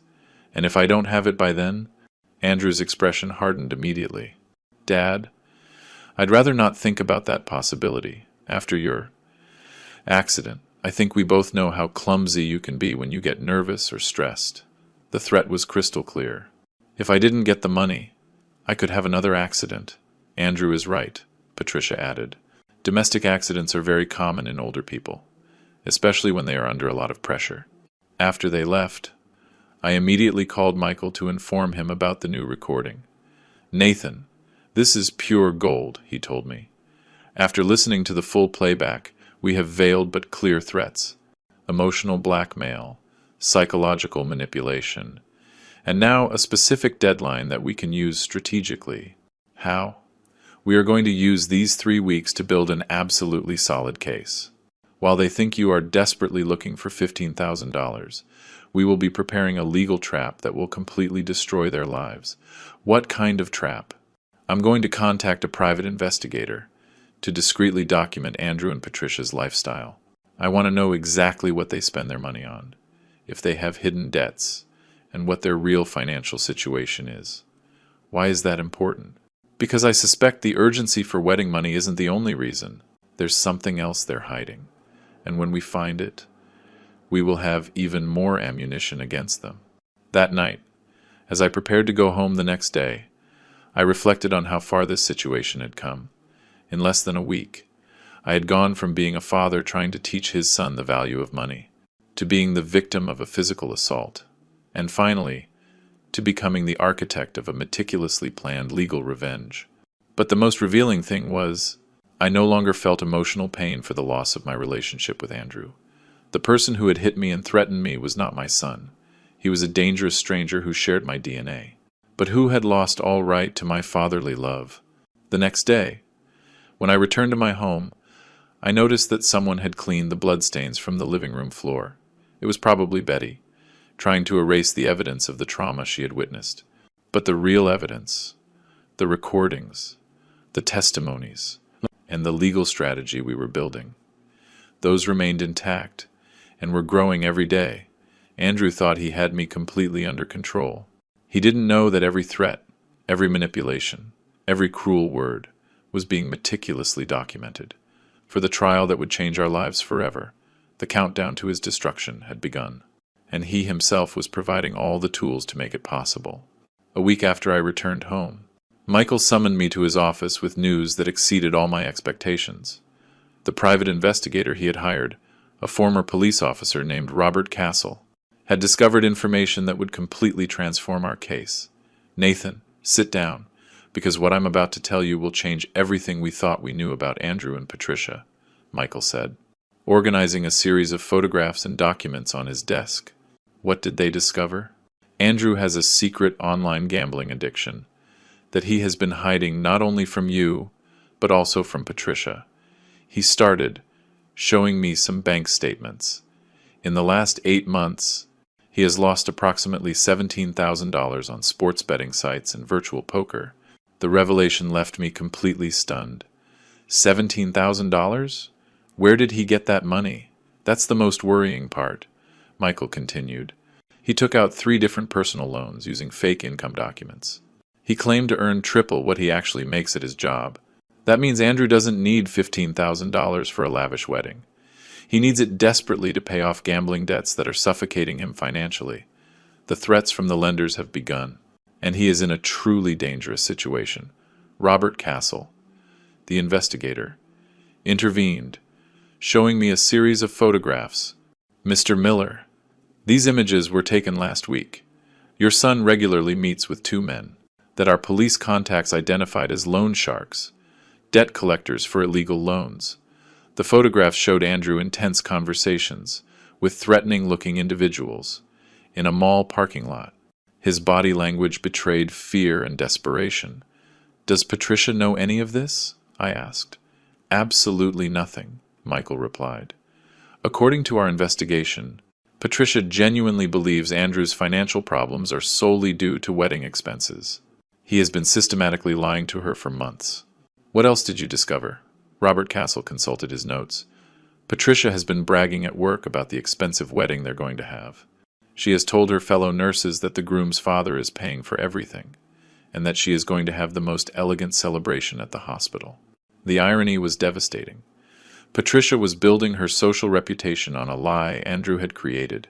S1: And if I don't have it by then..." Andrew's expression hardened immediately. "Dad, I'd rather not think about that possibility. After your accident, I think we both know how clumsy you can be when you get nervous or stressed." The threat was crystal clear. "If I didn't get the money, I could have another accident." "Andrew is right," Patricia added. "Domestic accidents are very common in older people, especially when they are under a lot of pressure." After they left, I immediately called Michael to inform him about the new recording. "Nathan, this is pure gold," he told me. "After listening to the full playback, we have veiled but clear threats: emotional blackmail, psychological manipulation, and now a specific deadline that we can use strategically." "How?" "We are going to use these 3 weeks to build an absolutely solid case. While they think you are desperately looking for $15,000, we will be preparing a legal trap that will completely destroy their lives." "What kind of trap?" "I'm going to contact a private investigator to discreetly document Andrew and Patricia's lifestyle. I want to know exactly what they spend their money on, if they have hidden debts, and what their real financial situation is." "Why is that important?" "Because I suspect the urgency for wedding money isn't the only reason. There's something else they're hiding. And when we find it, we will have even more ammunition against them." That night, as I prepared to go home the next day, I reflected on how far this situation had come. In less than a week, I had gone from being a father trying to teach his son the value of money, to being the victim of a physical assault, and finally, to becoming the architect of a meticulously planned legal revenge. But the most revealing thing was, I no longer felt emotional pain for the loss of my relationship with Andrew. The person who had hit me and threatened me was not my son. He was a dangerous stranger who shared my DNA, but who had lost all right to my fatherly love. The next day, when I returned to my home, I noticed that someone had cleaned the bloodstains from the living room floor. It was probably Betty, trying to erase the evidence of the trauma she had witnessed. But the real evidence, the recordings, the testimonies, and the legal strategy we were building, those remained intact and were growing every day. Andrew thought he had me completely under control. He didn't know that every threat, every manipulation, every cruel word was being meticulously documented. For the trial that would change our lives forever, the countdown to his destruction had begun, and he himself was providing all the tools to make it possible. A week after I returned home, Michael summoned me to his office with news that exceeded all my expectations. The private investigator he had hired, a former police officer named Robert Castle, had discovered information that would completely transform our case. "Nathan, sit down, because what I'm about to tell you will change everything we thought we knew about Andrew and Patricia," Michael said, organizing a series of photographs and documents on his desk. What did they discover? Andrew has a secret online gambling addiction that he has been hiding not only from you, but also from Patricia. He started showing me some bank statements. In the last 8 months, he has lost approximately $17,000 on sports betting sites and virtual poker. The revelation left me completely stunned. $17,000? Where did he get that money? That's the most worrying part, Michael continued. He took out 3 different personal loans using fake income documents. He claimed to earn triple what he actually makes at his job. That means Andrew doesn't need $15,000 for a lavish wedding. He needs it desperately to pay off gambling debts that are suffocating him financially. The threats from the lenders have begun, and he is in a truly dangerous situation. Robert Castle, the investigator, intervened, showing me a series of photographs. "Mr. Miller, these images were taken last week. Your son regularly meets with 2 men that our police contacts identified as loan sharks, debt collectors for illegal loans. The photographs showed Andrew in tense conversations with threatening-looking individuals in a mall parking lot. His body language betrayed fear and desperation. Does Patricia know any of this?" I asked. Absolutely nothing, Michael replied. According to our investigation, Patricia genuinely believes Andrew's financial problems are solely due to wedding expenses. He has been systematically lying to her for months. What else did you discover? Robert Castle consulted his notes. Patricia has been bragging at work about the expensive wedding they're going to have. She has told her fellow nurses that the groom's father is paying for everything, and that she is going to have the most elegant celebration at the hospital. The irony was devastating. Patricia was building her social reputation on a lie Andrew had created,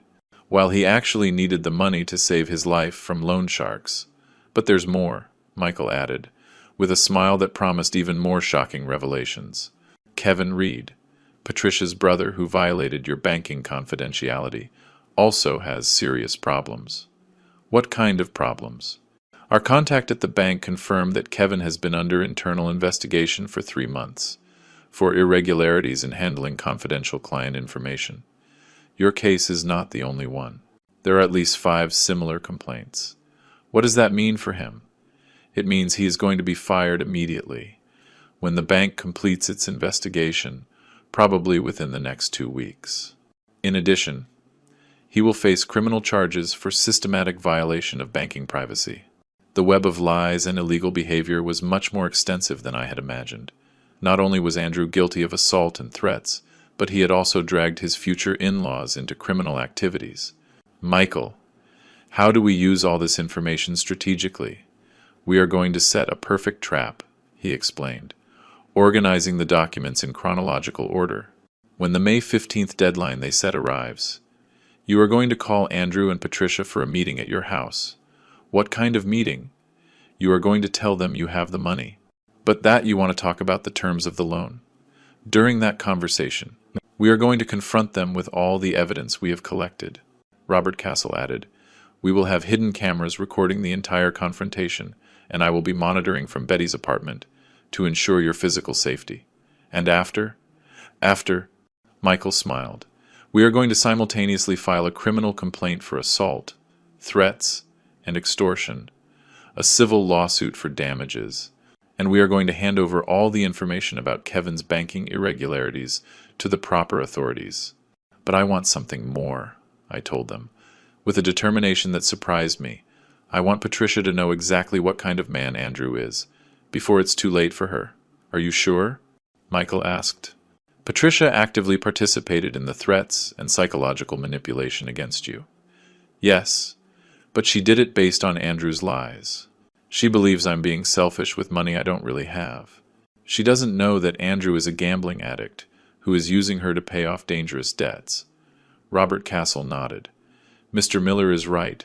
S1: while he actually needed the money to save his life from loan sharks. But there's more, Michael added, with a smile that promised even more shocking revelations. Kevin Reed, Patricia's brother who violated your banking confidentiality, also has serious problems. What kind of problems? Our contact at the bank confirmed that Kevin has been under internal investigation for 3 months for irregularities in handling confidential client information. Your case is not the only one. There are at least 5 similar complaints. What does that mean for him? It means he is going to be fired immediately, when the bank completes its investigation, probably within the next 2 weeks. In addition, he will face criminal charges for systematic violation of banking privacy. The web of lies and illegal behavior was much more extensive than I had imagined. Not only was Andrew guilty of assault and threats, but he had also dragged his future in-laws into criminal activities. Michael, how do we use all this information strategically? We are going to set a perfect trap, he explained, organizing the documents in chronological order. When the May 15th deadline they set arrives, you are going to call Andrew and Patricia for a meeting at your house. What kind of meeting? You are going to tell them you have the money, but that you want to talk about the terms of the loan. During that conversation, we are going to confront them with all the evidence we have collected. Robert Castle added, we will have hidden cameras recording the entire confrontation, and I will be monitoring from Betty's apartment to ensure your physical safety. And after, Michael smiled, we are going to simultaneously file a criminal complaint for assault, threats, and extortion, a civil lawsuit for damages, and we are going to hand over all the information about Kevin's banking irregularities to the proper authorities. But I want something more, I told them, with a determination that surprised me. I want Patricia to know exactly what kind of man Andrew is, before it's too late for her. Are you sure? Michael asked. Patricia actively participated in the threats and psychological manipulation against you. Yes, but she did it based on Andrew's lies. She believes I'm being selfish with money I don't really have. She doesn't know that Andrew is a gambling addict who is using her to pay off dangerous debts. Robert Castle nodded. Mr. Miller is right.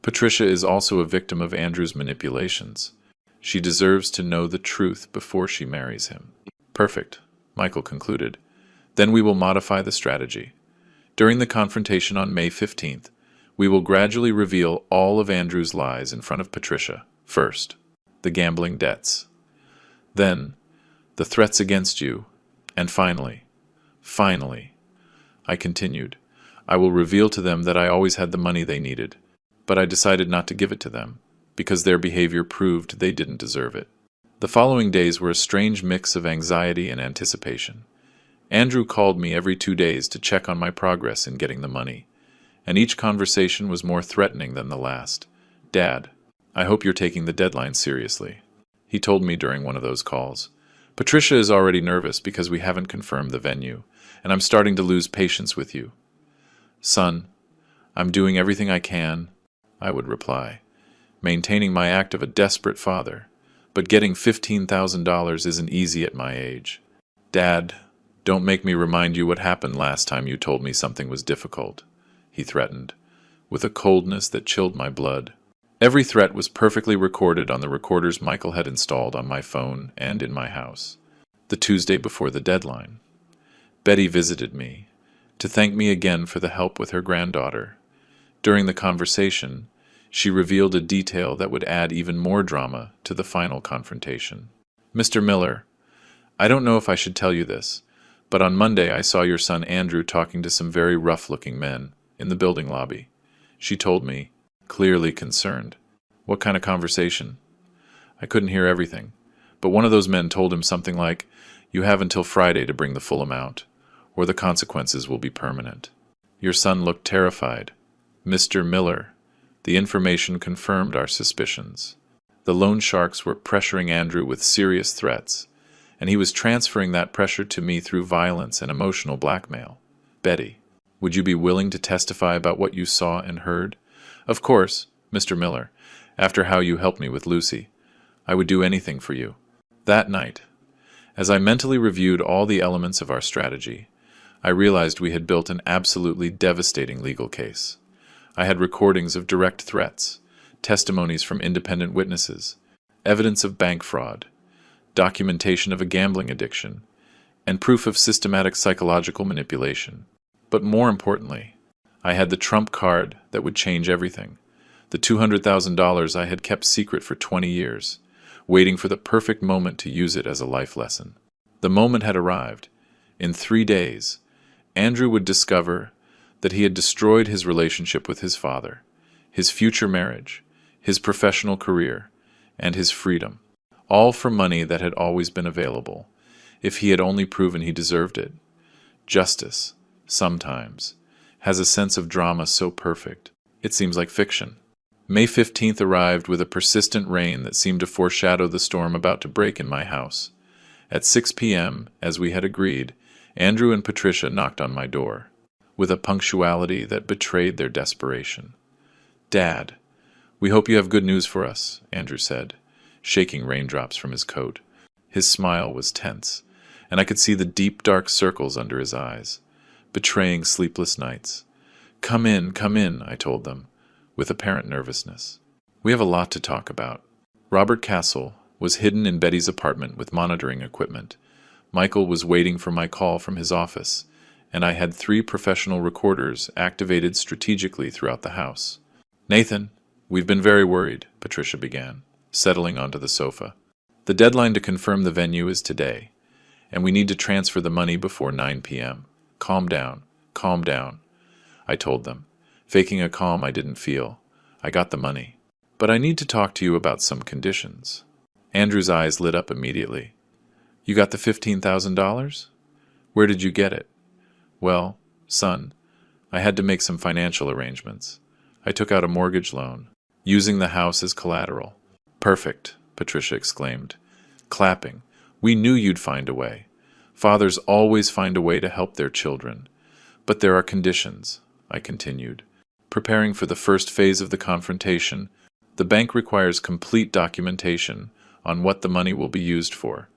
S1: Patricia is also a victim of Andrew's manipulations. She deserves to know the truth before she marries him. Perfect, Michael concluded. Then we will modify the strategy. During the confrontation on May 15th, we will gradually reveal all of Andrew's lies in front of Patricia. First, the gambling debts. Then, the threats against you. And finally, I continued, I will reveal to them that I always had the money they needed, but I decided not to give it to them, because their behavior proved they didn't deserve it. The following days were a strange mix of anxiety and anticipation. Andrew called me every 2 days to check on my progress in getting the money, and each conversation was more threatening than the last. Dad, I hope you're taking the deadline seriously, he told me during one of those calls. Patricia is already nervous because we haven't confirmed the venue, and I'm starting to lose patience with you. Son, I'm doing everything I can, I would reply, maintaining my act of a desperate father, but getting $15,000 isn't easy at my age. Dad, don't make me remind you what happened last time you told me something was difficult, he threatened, with a coldness that chilled my blood. Every threat was perfectly recorded on the recorders Michael had installed on my phone and in my house. The Tuesday before the deadline, Betty visited me to thank me again for the help with her granddaughter. During the conversation, she revealed a detail that would add even more drama to the final confrontation. Mr. Miller, I don't know if I should tell you this, but on Monday I saw your son Andrew talking to some very rough-looking men in the building lobby. She told me, clearly concerned. What kind of conversation? I couldn't hear everything, but one of those men told him something like, You have until Friday to bring the full amount, or the consequences will be permanent. Your son looked terrified. Mr. Miller, the information confirmed our suspicions. The loan sharks were pressuring Andrew with serious threats, and he was transferring that pressure to me through violence and emotional blackmail. Betty, would you be willing to testify about what you saw and heard? Of course, Mr. Miller, after how you helped me with Lucy. I would do anything for you. That night, as I mentally reviewed all the elements of our strategy, I realized we had built an absolutely devastating legal case. I had recordings of direct threats, testimonies from independent witnesses, evidence of bank fraud, documentation of a gambling addiction, and proof of systematic psychological manipulation. But more importantly, I had the trump card that would change everything. The $200,000 I had kept secret for 20 years, waiting for the perfect moment to use it as a life lesson. The moment had arrived. In 3 days, Andrew would discover that he had destroyed his relationship with his father, his future marriage, his professional career, and his freedom, all for money that had always been available, if he had only proven he deserved it. Justice, sometimes, has a sense of drama so perfect, it seems like fiction. May 15th arrived with a persistent rain that seemed to foreshadow the storm about to break in my house. At 6 p.m., as we had agreed, Andrew and Patricia knocked on my door, with a punctuality that betrayed their desperation. "Dad, we hope you have good news for us," Andrew said, shaking raindrops from his coat. His smile was tense, and I could see the deep dark circles under his eyes, betraying sleepless nights. Come in," I told them, with apparent nervousness. "We have a lot to talk about." Robert Castle was hidden in Betty's apartment with monitoring equipment. Michael was waiting for my call from his office, and I had 3 professional recorders activated strategically throughout the house. "Nathan, we've been very worried," Patricia began, settling onto the sofa. "The deadline to confirm the venue is today, and we need to transfer the money before 9 p.m. Calm down, I told them, faking a calm I didn't feel. I got the money. But I need to talk to you about some conditions. Andrew's eyes lit up immediately. "You got the $15,000? Where did you get it?" "Well, son, I had to make some financial arrangements. I took out a mortgage loan, using the house as collateral." "Perfect," Patricia exclaimed, clapping. "We knew you'd find a way. Fathers always find a way to help their children. But there are conditions," I continued. "Preparing for the first phase of the confrontation, the bank requires complete documentation on what the money will be used for.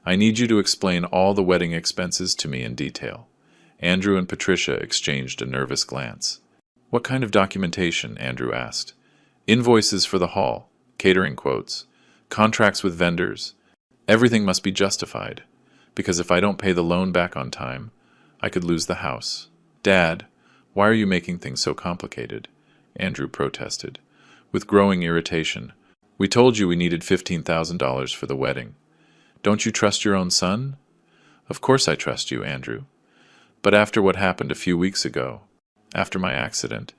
S1: I need you to explain all the wedding expenses to me in detail." Andrew and Patricia exchanged a nervous glance. "What kind of documentation?" Andrew asked. "Invoices for the hall, catering quotes, contracts with vendors. Everything must be justified, because if I don't pay the loan back on time, I could lose the house." "Dad, why are you making things so complicated?" Andrew protested, with growing irritation. "We told you we needed $15,000 for the wedding. Don't you trust your own son?" "Of course I trust you, Andrew. But after what happened a few weeks ago, after my accident,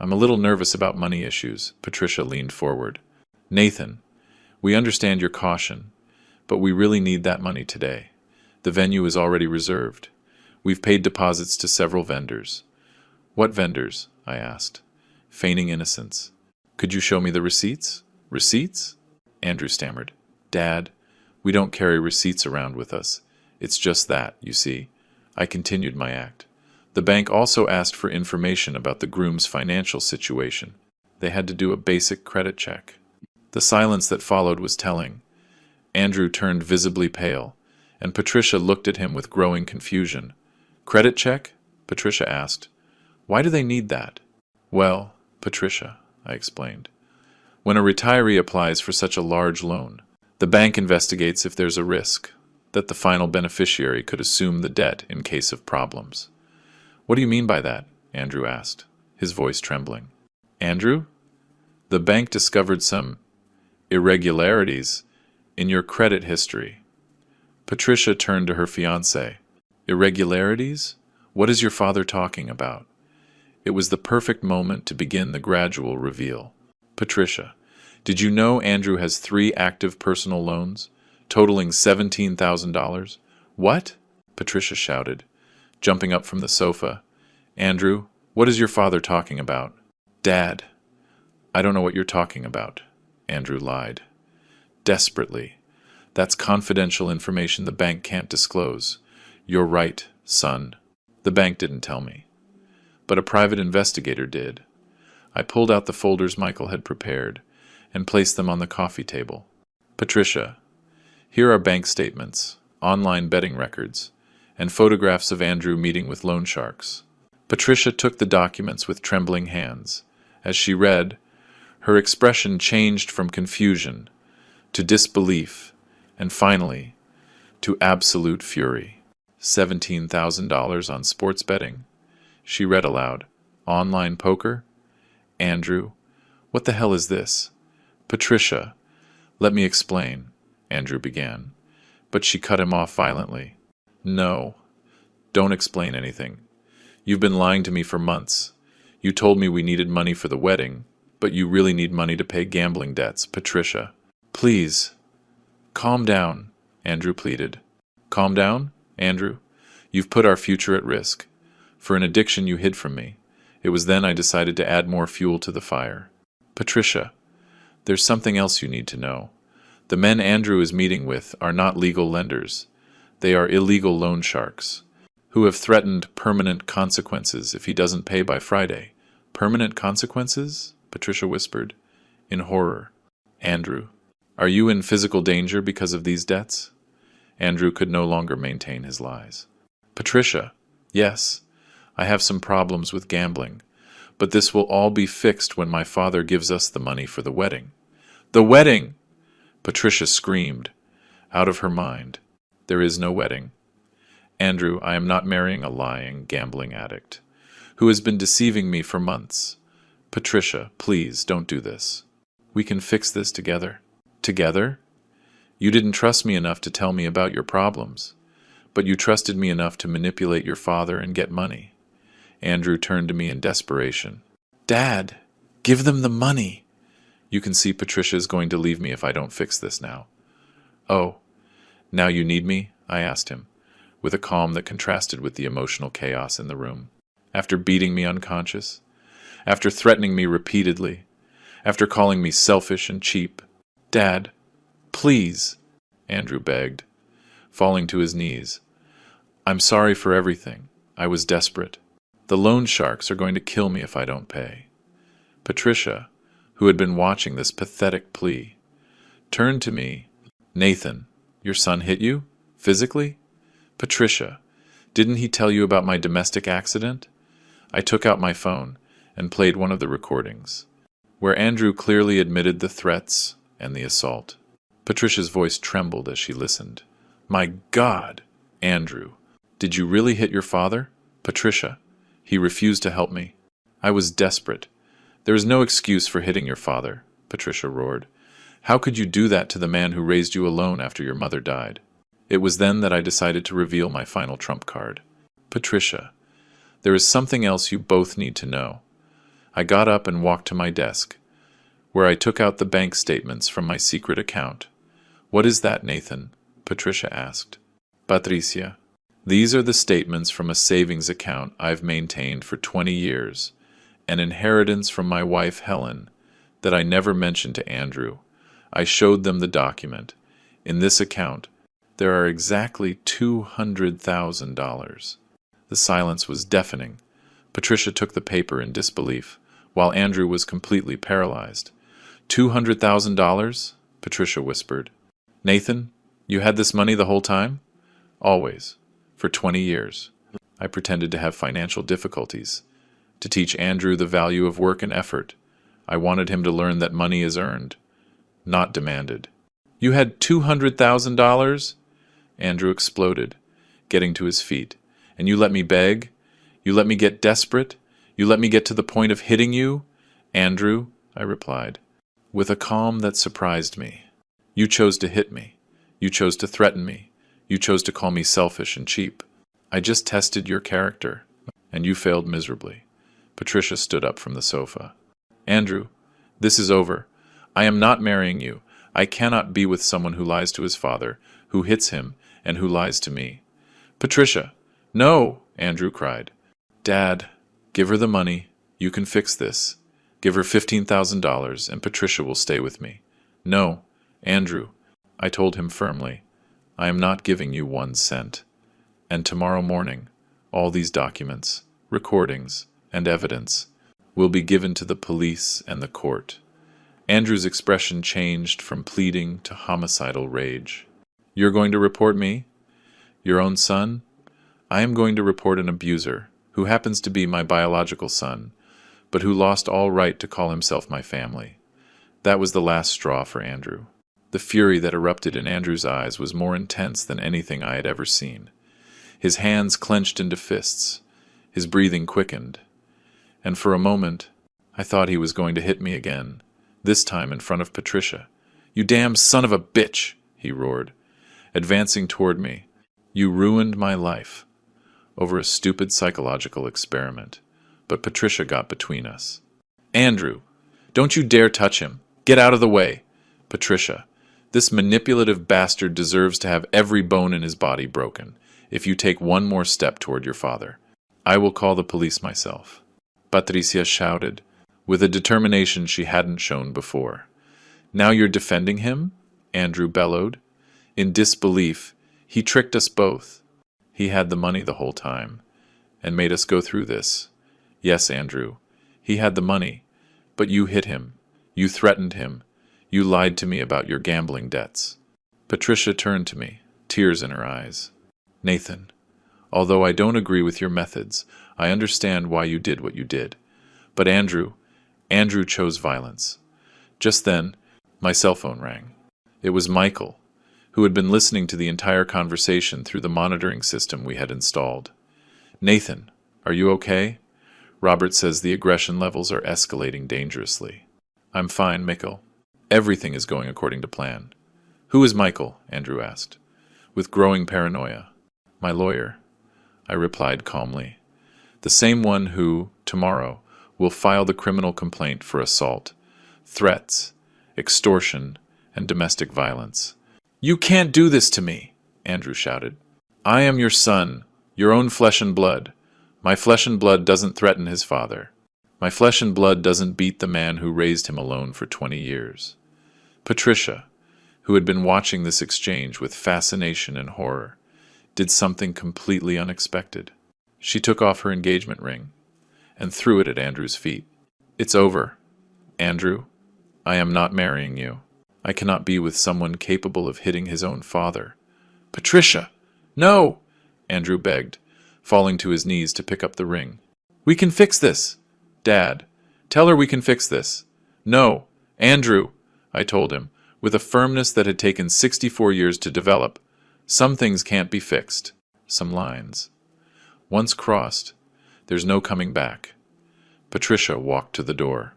S1: I'm a little nervous about money issues." Patricia leaned forward. "Nathan, we understand your caution, but we really need that money today. The venue is already reserved. We've paid deposits to several vendors." "What vendors?" I asked, feigning innocence. "Could you show me the receipts?" "Receipts?" Andrew stammered. "Dad, we don't carry receipts around with us. It's just that, you see." I continued my act. "The bank also asked for information about the groom's financial situation. They had to do a basic credit check." The silence that followed was telling. Andrew turned visibly pale, and Patricia looked at him with growing confusion. "Credit check?" Patricia asked. "Why do they need that?" "Well, Patricia," I explained, "when a retiree applies for such a large loan, the bank investigates if there's a risk that the final beneficiary could assume the debt in case of problems." "What do you mean by that?" Andrew asked, his voice trembling. "Andrew, the bank discovered some irregularities in your credit history." Patricia turned to her fiancé. "Irregularities? What is your father talking about?" It was the perfect moment to begin the gradual reveal. "Patricia, did you know Andrew has 3 active personal loans, totaling $17,000, What? Patricia shouted, jumping up from the sofa. Andrew, what is your father talking about? Dad, I don't know what you're talking about, Andrew lied. Desperately. That's confidential information the bank can't disclose. You're right, son. The bank didn't tell me. But a private investigator did. I pulled out the folders Michael had prepared and placed them on the coffee table. Patricia, here are bank statements, online betting records, and photographs of Andrew meeting with loan sharks. Patricia took the documents with trembling hands. As she read, her expression changed from confusion to disbelief and finally to absolute fury. $17,000 on sports betting. She read aloud. Online poker? Andrew, what the hell is this? Patricia, let me explain, Andrew began, but she cut him off violently. No, don't explain anything. You've been lying to me for months. You told me we needed money for the wedding, but you really need money to pay gambling debts, Patricia. Please, calm down, Andrew pleaded. Calm down, Andrew? You've put our future at risk. For an addiction you hid from me. It was then I decided to add more fuel to the fire. Patricia, there's something else you need to know. The men Andrew is meeting with are not legal lenders. They are illegal loan sharks, who have threatened permanent consequences if he doesn't pay by Friday. Permanent consequences? Patricia whispered, in horror. Andrew, are you in physical danger because of these debts? Andrew could no longer maintain his lies. Patricia, yes, I have some problems with gambling, but this will all be fixed when my father gives us the money for the wedding. The wedding! Patricia screamed, out of her mind. There is no wedding. Andrew, I am not marrying a lying, gambling addict, who has been deceiving me for months. Patricia, please, don't do this. We can fix this together. Together? You didn't trust me enough to tell me about your problems, but you trusted me enough to manipulate your father and get money. Andrew turned to me in desperation. Dad, give them the money. You can see Patricia is going to leave me if I don't fix this now. Oh, now you need me? I asked him, with a calm that contrasted with the emotional chaos in the room. After beating me unconscious, after threatening me repeatedly, after calling me selfish and cheap. Dad, please, Andrew begged, falling to his knees. I'm sorry for everything. I was desperate. The loan sharks are going to kill me if I don't pay. Patricia, who had been watching this pathetic plea, turned to me. Nathan, your son hit you? Physically? Patricia, didn't he tell you about my domestic accident? I took out my phone and played one of the recordings, where Andrew clearly admitted the threats and the assault. Patricia's voice trembled as she listened. My God, Andrew, did you really hit your father? Patricia, he refused to help me. I was desperate. There is no excuse for hitting your father, Patricia roared. How could you do that to the man who raised you alone after your mother died? It was then that I decided to reveal my final trump card. Patricia, there is something else you both need to know. I got up and walked to my desk, where I took out the bank statements from my secret account. What is that, Nathan? Patricia asked. Patricia, these are the statements from a savings account I've maintained for 20 years, an inheritance from my wife Helen that I never mentioned to Andrew. I showed them the document. In this account, there are exactly $200,000. The silence was deafening. Patricia took the paper in disbelief, while Andrew was completely paralyzed. $200,000? Patricia whispered. Nathan, you had this money the whole time? Always. For 20 years. I pretended to have financial difficulties. To teach Andrew the value of work and effort. I wanted him to learn that money is earned, not demanded. You had $200,000? Andrew exploded, getting to his feet. And you let me beg? You let me get desperate? You let me get to the point of hitting you? Andrew, I replied, with a calm that surprised me. You chose to hit me. You chose to threaten me. You chose to call me selfish and cheap. I just tested your character, and you failed miserably. Patricia stood up from the sofa. Andrew, this is over. I am not marrying you. I cannot be with someone who lies to his father, who hits him, and who lies to me. Patricia! No! Andrew cried. Dad, give her the money. You can fix this. Give her $15,000 and Patricia will stay with me. No, Andrew, I told him firmly. I am not giving you 1 cent. And tomorrow morning, all these documents, recordings, and evidence will be given to the police and the court. Andrew's expression changed from pleading to homicidal rage. You're going to report me? Your own son? I am going to report an abuser, who happens to be my biological son, but who lost all right to call himself my family. That was the last straw for Andrew. The fury that erupted in Andrew's eyes was more intense than anything I had ever seen. His hands clenched into fists. His breathing quickened. And for a moment, I thought he was going to hit me again, this time in front of Patricia. You damn son of a bitch, he roared, advancing toward me. You ruined my life. Over a stupid psychological experiment. But Patricia got between us. Andrew, don't you dare touch him. Get out of the way. Patricia, this manipulative bastard deserves to have every bone in his body broken if you take one more step toward your father. I will call the police myself. Patricia shouted, with a determination she hadn't shown before. Now you're defending him? Andrew bellowed. In disbelief, he tricked us both. He had the money the whole time, and made us go through this. Yes, Andrew, he had the money, but you hit him. You threatened him. You lied to me about your gambling debts. Patricia turned to me, tears in her eyes. Nathan, although I don't agree with your methods, I understand why you did what you did. But Andrew chose violence. Just then, my cell phone rang. It was Michael, who had been listening to the entire conversation through the monitoring system we had installed. Nathan, are you okay? Robert says the aggression levels are escalating dangerously. I'm fine, Michael. Everything is going according to plan. Who is Michael? Andrew asked, with growing paranoia. My lawyer, I replied calmly. The same one who, tomorrow, will file the criminal complaint for assault, threats, extortion, and domestic violence. You can't do this to me, Andrew shouted. I am your son, your own flesh and blood. My flesh and blood doesn't threaten his father. My flesh and blood doesn't beat the man who raised him alone for 20 years. Patricia, who had been watching this exchange with fascination and horror, did something completely unexpected. She took off her engagement ring and threw it at Andrew's feet. It's over. Andrew, I am not marrying you. I cannot be with someone capable of hitting his own father. Patricia! No! Andrew begged, falling to his knees to pick up the ring. We can fix this! Dad, tell her we can fix this. No! Andrew! I told him, with a firmness that had taken 64 years to develop. Some things can't be fixed. Some lines. Once crossed, there's no coming back. Patricia walked to the door.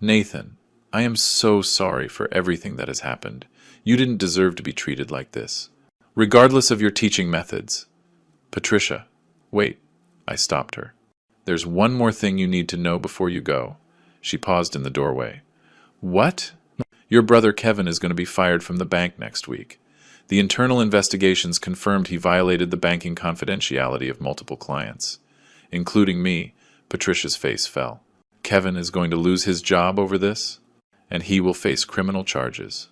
S1: Nathan, I am so sorry for everything that has happened. You didn't deserve to be treated like this. Regardless of your teaching methods. Patricia, wait. I stopped her. There's one more thing you need to know before you go. She paused in the doorway. What? Your brother Kevin is going to be fired from the bank next week. The internal investigations confirmed he violated the banking confidentiality of multiple clients, including me. Patricia's face fell. Kevin is going to lose his job over this? And he will face criminal charges.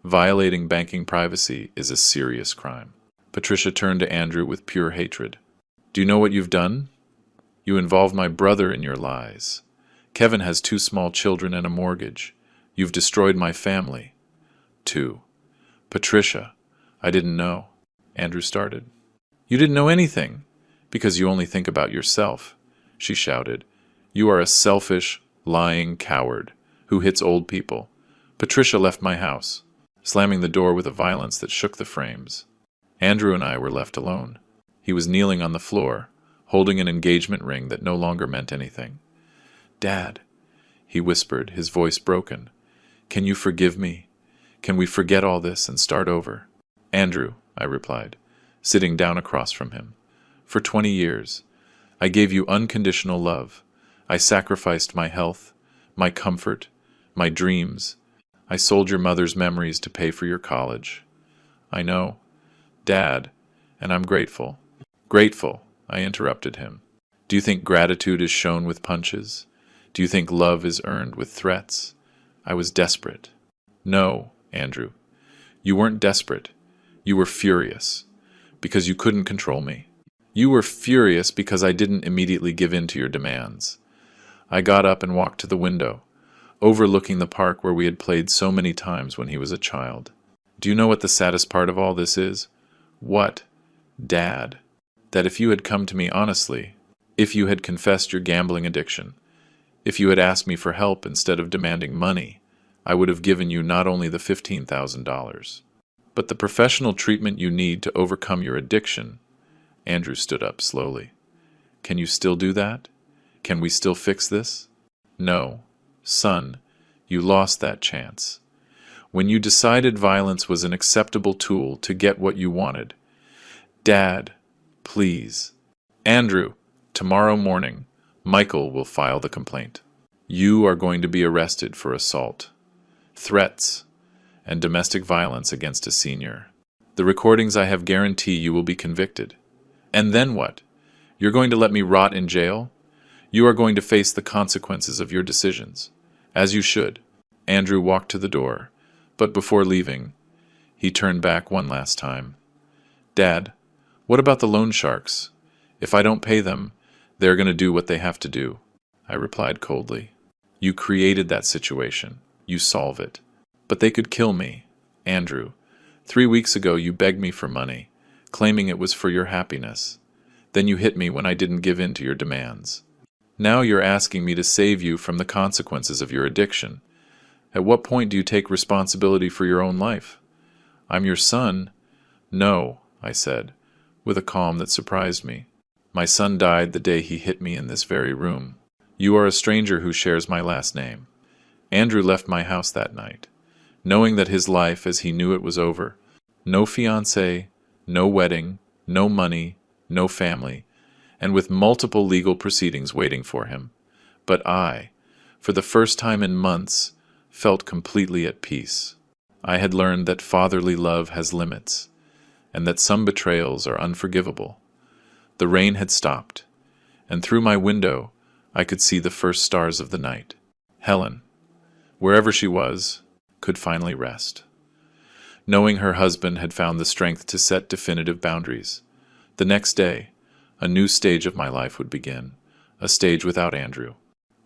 S1: Violating banking privacy is a serious crime. Patricia turned to Andrew with pure hatred. Do you know what you've done? You involved my brother in your lies. Kevin has 2 small children and a mortgage. You've destroyed my family. 2. Patricia, I didn't know. Andrew started. You didn't know anything, because you only think about yourself, she shouted. You are a selfish, lying coward who hits old people. Patricia left my house, slamming the door with a violence that shook the frames. Andrew and I were left alone. He was kneeling on the floor, holding an engagement ring that no longer meant anything. Dad, he whispered, his voice broken. Can you forgive me? Can we forget all this and start over? Andrew, I replied, sitting down across from him. For 20 years, I gave you unconditional love. I sacrificed my health, my comfort, my dreams. I sold your mother's memories to pay for your college. I know, Dad, and I'm grateful. Grateful, I interrupted him. Do you think gratitude is shown with punches? Do you think love is earned with threats? I was desperate. No, Andrew. You weren't desperate. You were furious, because you couldn't control me. You were furious because I didn't immediately give in to your demands. I got up and walked to the window, overlooking the park where we had played so many times when he was a child. Do you know what the saddest part of all this is? What? Dad. That if you had come to me honestly, if you had confessed your gambling addiction, if you had asked me for help instead of demanding money, I would have given you not only the $15,000, but the professional treatment you need to overcome your addiction. Andrew stood up slowly. Can you still do that? Can we still fix this? No. Son, you lost that chance. When you decided violence was an acceptable tool to get what you wanted. Dad, please. Andrew, tomorrow morning, Michael will file the complaint. You are going to be arrested for assault, threats, and domestic violence against a senior. The recordings I have guarantee you will be convicted. And then what? You're going to let me rot in jail? You are going to face the consequences of your decisions, as you should. Andrew walked to the door, but before leaving, he turned back one last time. Dad, what about the loan sharks? If I don't pay them, they're going to do what they have to do. I replied coldly. You created that situation. You solve it. But they could kill me. Andrew, 3 weeks ago you begged me for money, claiming it was for your happiness. Then you hit me when I didn't give in to your demands. Now you're asking me to save you from the consequences of your addiction. At what point do you take responsibility for your own life? I'm your son. No, I said, with a calm that surprised me. My son died the day he hit me in this very room. You are a stranger who shares my last name. Andrew left my house that night, knowing that his life as he knew it was over. No fiancée, no wedding, no money, no family, and with multiple legal proceedings waiting for him. But I, for the first time in months, felt completely at peace. I had learned that fatherly love has limits, and that some betrayals are unforgivable. The rain had stopped, and through my window I could see the first stars of the night. Helen, wherever she was, could finally rest, knowing her husband had found the strength to set definitive boundaries. The next day, a new stage of my life would begin, a stage without Andrew,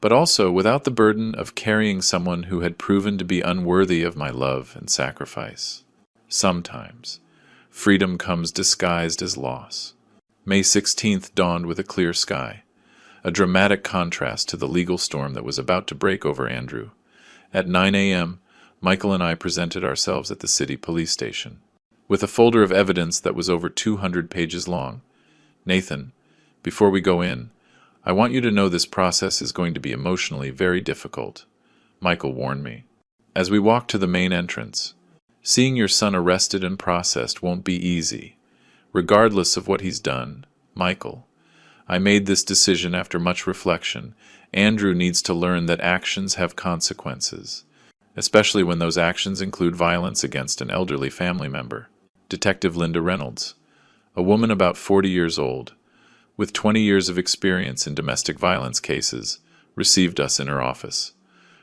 S1: but also without the burden of carrying someone who had proven to be unworthy of my love and sacrifice. Sometimes, freedom comes disguised as loss. May 16th dawned with a clear sky, a dramatic contrast to the legal storm that was about to break over Andrew. At 9 a.m., Michael and I presented ourselves at the city police station, with a folder of evidence that was over 200 pages long. Nathan, before we go in, I want you to know this process is going to be emotionally very difficult, Michael warned me. As we walked to the main entrance, seeing your son arrested and processed won't be easy. Regardless of what he's done, Michael, I made this decision after much reflection. Andrew needs to learn that actions have consequences, especially when those actions include violence against an elderly family member. Detective Linda Reynolds, a woman about 40 years old, with 20 years of experience in domestic violence cases, received us in her office.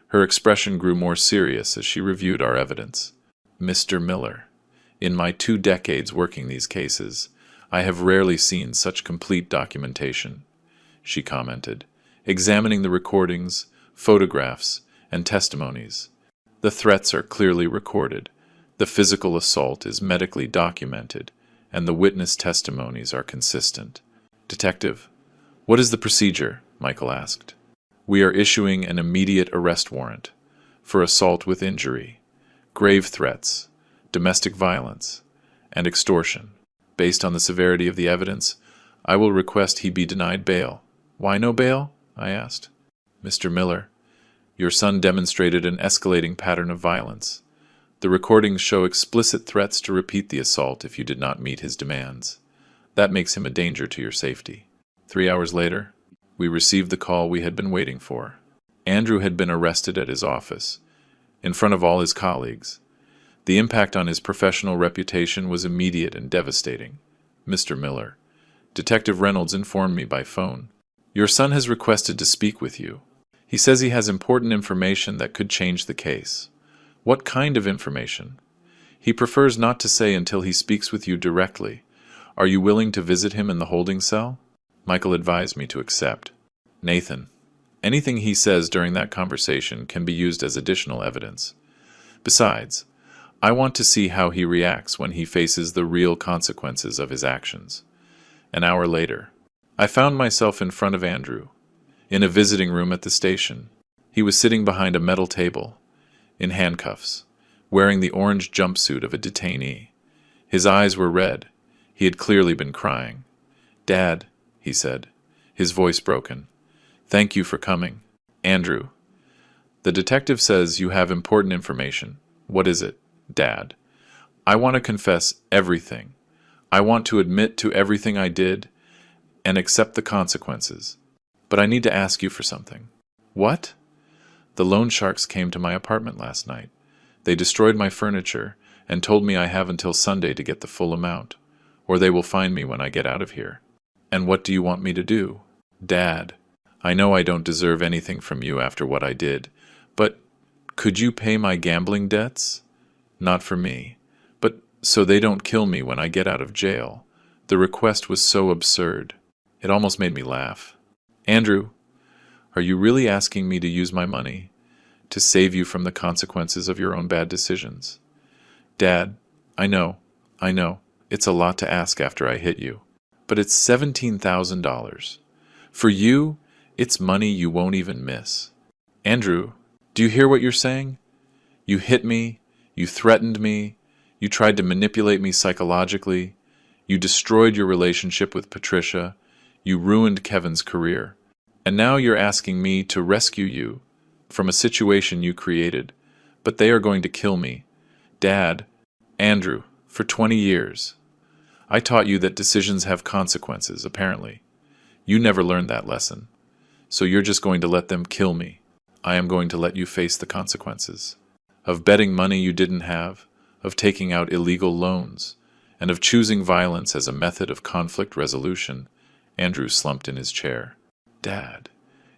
S1: Her expression grew more serious as she reviewed our evidence. Mr. Miller, in my 2 decades working these cases, I have rarely seen such complete documentation, she commented, examining the recordings, photographs, and testimonies. The threats are clearly recorded, the physical assault is medically documented, and the witness testimonies are consistent. Detective, what is the procedure? Michael asked. We are issuing an immediate arrest warrant for assault with injury, grave threats, domestic violence, and extortion. Based on the severity of the evidence, I will request he be denied bail. Why no bail? I asked. Mr. Miller, your son demonstrated an escalating pattern of violence. The recordings show explicit threats to repeat the assault if you did not meet his demands. That makes him a danger to your safety. 3 hours later, we received the call we had been waiting for. Andrew had been arrested at his office, in front of all his colleagues. The impact on his professional reputation was immediate and devastating. Mr. Miller, Detective Reynolds informed me by phone. Your son has requested to speak with you. He says he has important information that could change the case. What kind of information? He prefers not to say until he speaks with you directly. Are you willing to visit him in the holding cell? Michael advised me to accept. Nathan, anything he says during that conversation can be used as additional evidence. Besides, I want to see how he reacts when he faces the real consequences of his actions. An hour later, I found myself in front of Andrew, in a visiting room at the station. He was sitting behind a metal table, in handcuffs, wearing the orange jumpsuit of a detainee. His eyes were red. He had clearly been crying. "Dad," he said, his voice broken. "Thank you for coming." "Andrew, the detective says you have important information. What is it, Dad?" "I want to confess everything. I want to admit to everything I did and accept the consequences. But I need to ask you for something." "What?" "The loan sharks came to my apartment last night. They destroyed my furniture and told me I have until Sunday to get the full amount, or they will find me when I get out of here." "And what do you want me to do?" "Dad, I know I don't deserve anything from you after what I did, but could you pay my gambling debts? Not for me, but so they don't kill me when I get out of jail." The request was so absurd. It almost made me laugh. "Andrew, are you really asking me to use my money to save you from the consequences of your own bad decisions?" "Dad, I know. It's a lot to ask after I hit you. But it's $17,000. For you, it's money you won't even miss." "Andrew, do you hear what you're saying? You hit me, you threatened me, you tried to manipulate me psychologically, you destroyed your relationship with Patricia, you ruined Kevin's career. And now you're asking me to rescue you from a situation you created, but they are going to kill me. Dad, Andrew, for 20 years. I taught you that decisions have consequences, apparently. You never learned that lesson. So you're just going to let them kill me. I am going to let you face the consequences. Of betting money you didn't have, of taking out illegal loans, and of choosing violence as a method of conflict resolution." Andrew slumped in his chair. "Dad,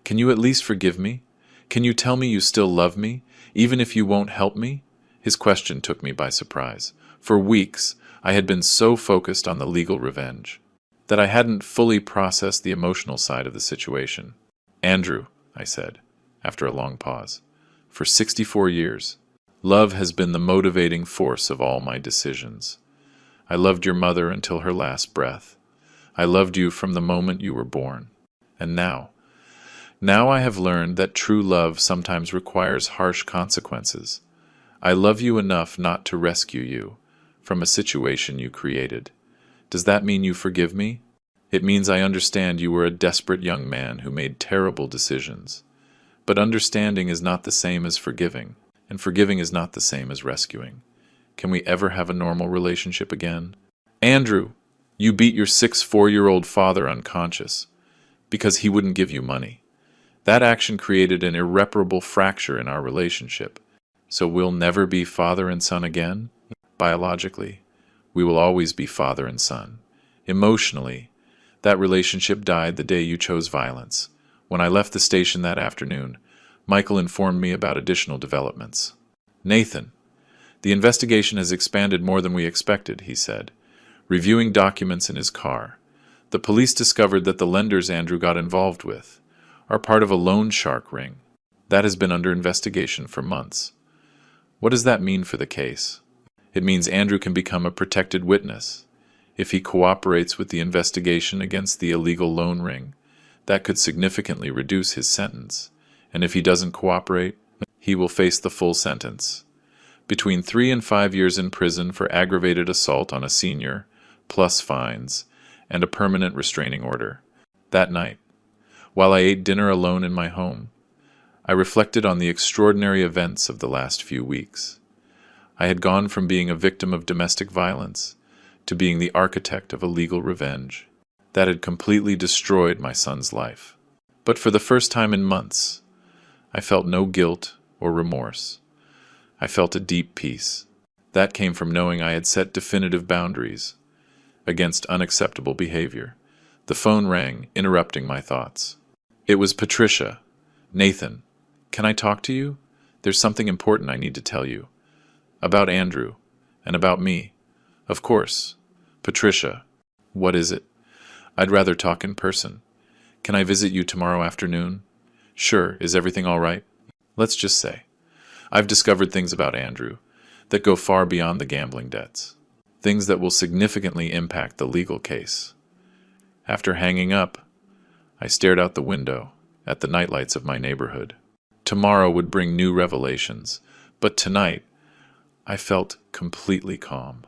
S1: can you at least forgive me? Can you tell me you still love me, even if you won't help me?" His question took me by surprise. For weeks, I had been so focused on the legal revenge that I hadn't fully processed the emotional side of the situation. "Andrew," I said, after a long pause, "for 64 years, love has been the motivating force of all my decisions. I loved your mother until her last breath. I loved you from the moment you were born. And now I have learned that true love sometimes requires harsh consequences. I love you enough not to rescue you from a situation you created. Does that mean you forgive me? It means I understand you were a desperate young man who made terrible decisions. But understanding is not the same as forgiving, and forgiving is not the same as rescuing. Can we ever have a normal relationship again?" "Andrew, you beat your 64-year-old father unconscious because he wouldn't give you money. That action created an irreparable fracture in our relationship. So we'll never be father and son again? Biologically, we will always be father and son. Emotionally, that relationship died the day you chose violence. When I left the station that afternoon, Michael informed me about additional developments. "Nathan, the investigation has expanded more than we expected," he said, reviewing documents in his car. "The police discovered that the lenders Andrew got involved with are part of a loan shark ring. That has been under investigation for months." "What does that mean for the case?" "It means Andrew can become a protected witness. If he cooperates with the investigation against the illegal loan ring, that could significantly reduce his sentence. And if he doesn't cooperate, he will face the full sentence. Between 3 and 5 years in prison for aggravated assault on a senior, plus fines, and a permanent restraining order." That night, while I ate dinner alone in my home, I reflected on the extraordinary events of the last few weeks. I had gone from being a victim of domestic violence to being the architect of a legal revenge that had completely destroyed my son's life. But for the first time in months, I felt no guilt or remorse. I felt a deep peace. That came from knowing I had set definitive boundaries against unacceptable behavior. The phone rang, interrupting my thoughts. It was Patricia. Nathan, can I talk to you? There's something important I need to tell you. About Andrew. And about me. Of course. Patricia. What is it? I'd rather talk in person. Can I visit you tomorrow afternoon? Sure. Is everything all right? Let's just say, I've discovered things about Andrew that go far beyond the gambling debts. Things that will significantly impact the legal case. After hanging up, I stared out the window at the nightlights of my neighborhood. Tomorrow would bring new revelations, but tonight I felt completely calm,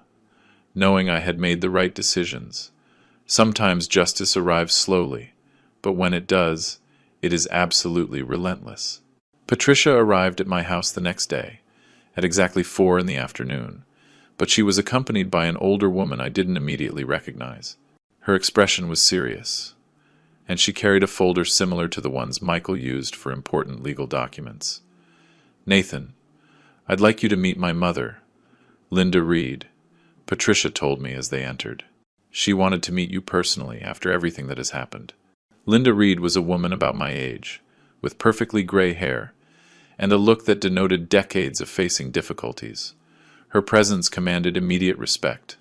S1: knowing I had made the right decisions. Sometimes justice arrives slowly, but when it does, it is absolutely relentless. Patricia arrived at my house the next day, at exactly 4 in the afternoon, but she was accompanied by an older woman I didn't immediately recognize. Her expression was serious, and she carried a folder similar to the ones Michael used for important legal documents. Nathan, I'd like you to meet my mother, Linda Reed, Patricia told me as they entered. She wanted to meet you personally after everything that has happened. Linda Reed was a woman about my age, with perfectly gray hair, and a look that denoted decades of facing difficulties. Her presence commanded immediate respect.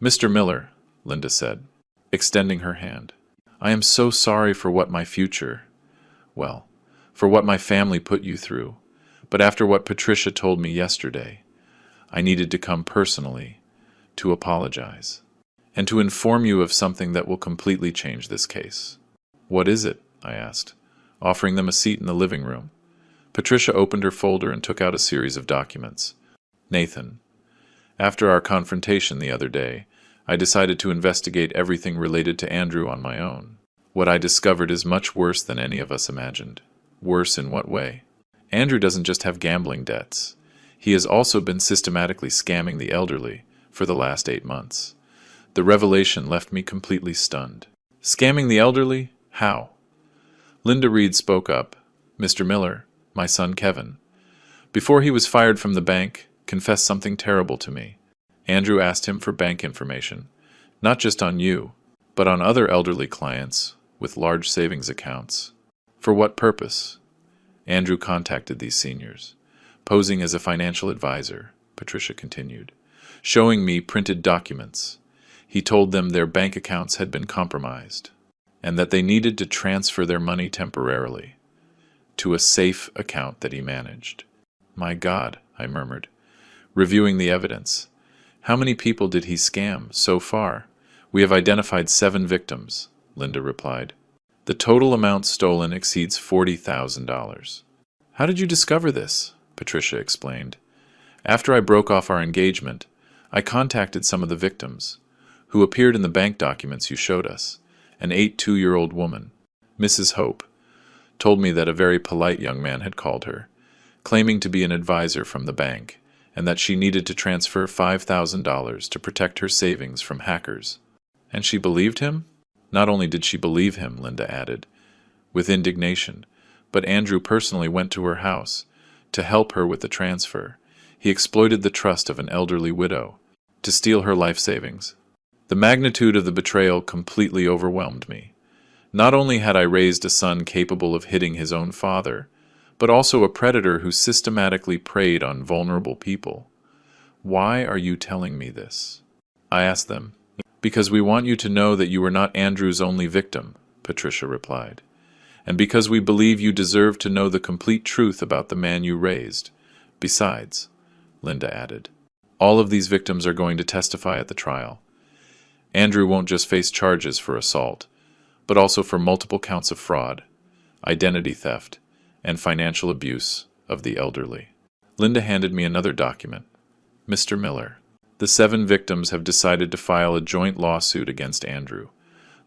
S1: Mr. Miller, Linda said, extending her hand. I am so sorry for what my for what my family put you through, but after what Patricia told me yesterday, I needed to come personally to apologize, and to inform you of something that will completely change this case. What is it? I asked, offering them a seat in the living room. Patricia opened her folder and took out a series of documents. Nathan, after our confrontation the other day, I decided to investigate everything related to Andrew on my own. What I discovered is much worse than any of us imagined. Worse in what way? Andrew doesn't just have gambling debts. He has also been systematically scamming the elderly for the last 8 months. The revelation left me completely stunned. Scamming the elderly? How? Linda Reed spoke up. Mr. Miller, my son Kevin, before he was fired from the bank, confessed something terrible to me. Andrew asked him for bank information, not just on you, but on other elderly clients with large savings accounts. For what purpose? Andrew contacted these seniors, posing as a financial advisor, Patricia continued, showing me printed documents. He told them their bank accounts had been compromised, and that they needed to transfer their money temporarily to a safe account that he managed. My God, I murmured, reviewing the evidence. How many people did he scam so far? We have identified 7 victims, Linda replied. The total amount stolen exceeds $40,000. How did you discover this? Patricia explained. After I broke off our engagement, I contacted some of the victims, who appeared in the bank documents you showed us. An 82-year-old woman, Mrs. Hope, told me that a very polite young man had called her, claiming to be an advisor from the bank, and that she needed to transfer $5,000 to protect her savings from hackers. And she believed him? Not only did she believe him, Linda added, with indignation, but Andrew personally went to her house to help her with the transfer. He exploited the trust of an elderly widow to steal her life savings. The magnitude of the betrayal completely overwhelmed me. Not only had I raised a son capable of hitting his own father, but also a predator who systematically preyed on vulnerable people. Why are you telling me this? I asked them. Because we want you to know that you are not Andrew's only victim, Patricia replied. And because we believe you deserve to know the complete truth about the man you raised. Besides, Linda added, all of these victims are going to testify at the trial. Andrew won't just face charges for assault, but also for multiple counts of fraud, identity theft, and financial abuse of the elderly. Linda handed me another document. Mr. Miller, the 7 victims have decided to file a joint lawsuit against Andrew.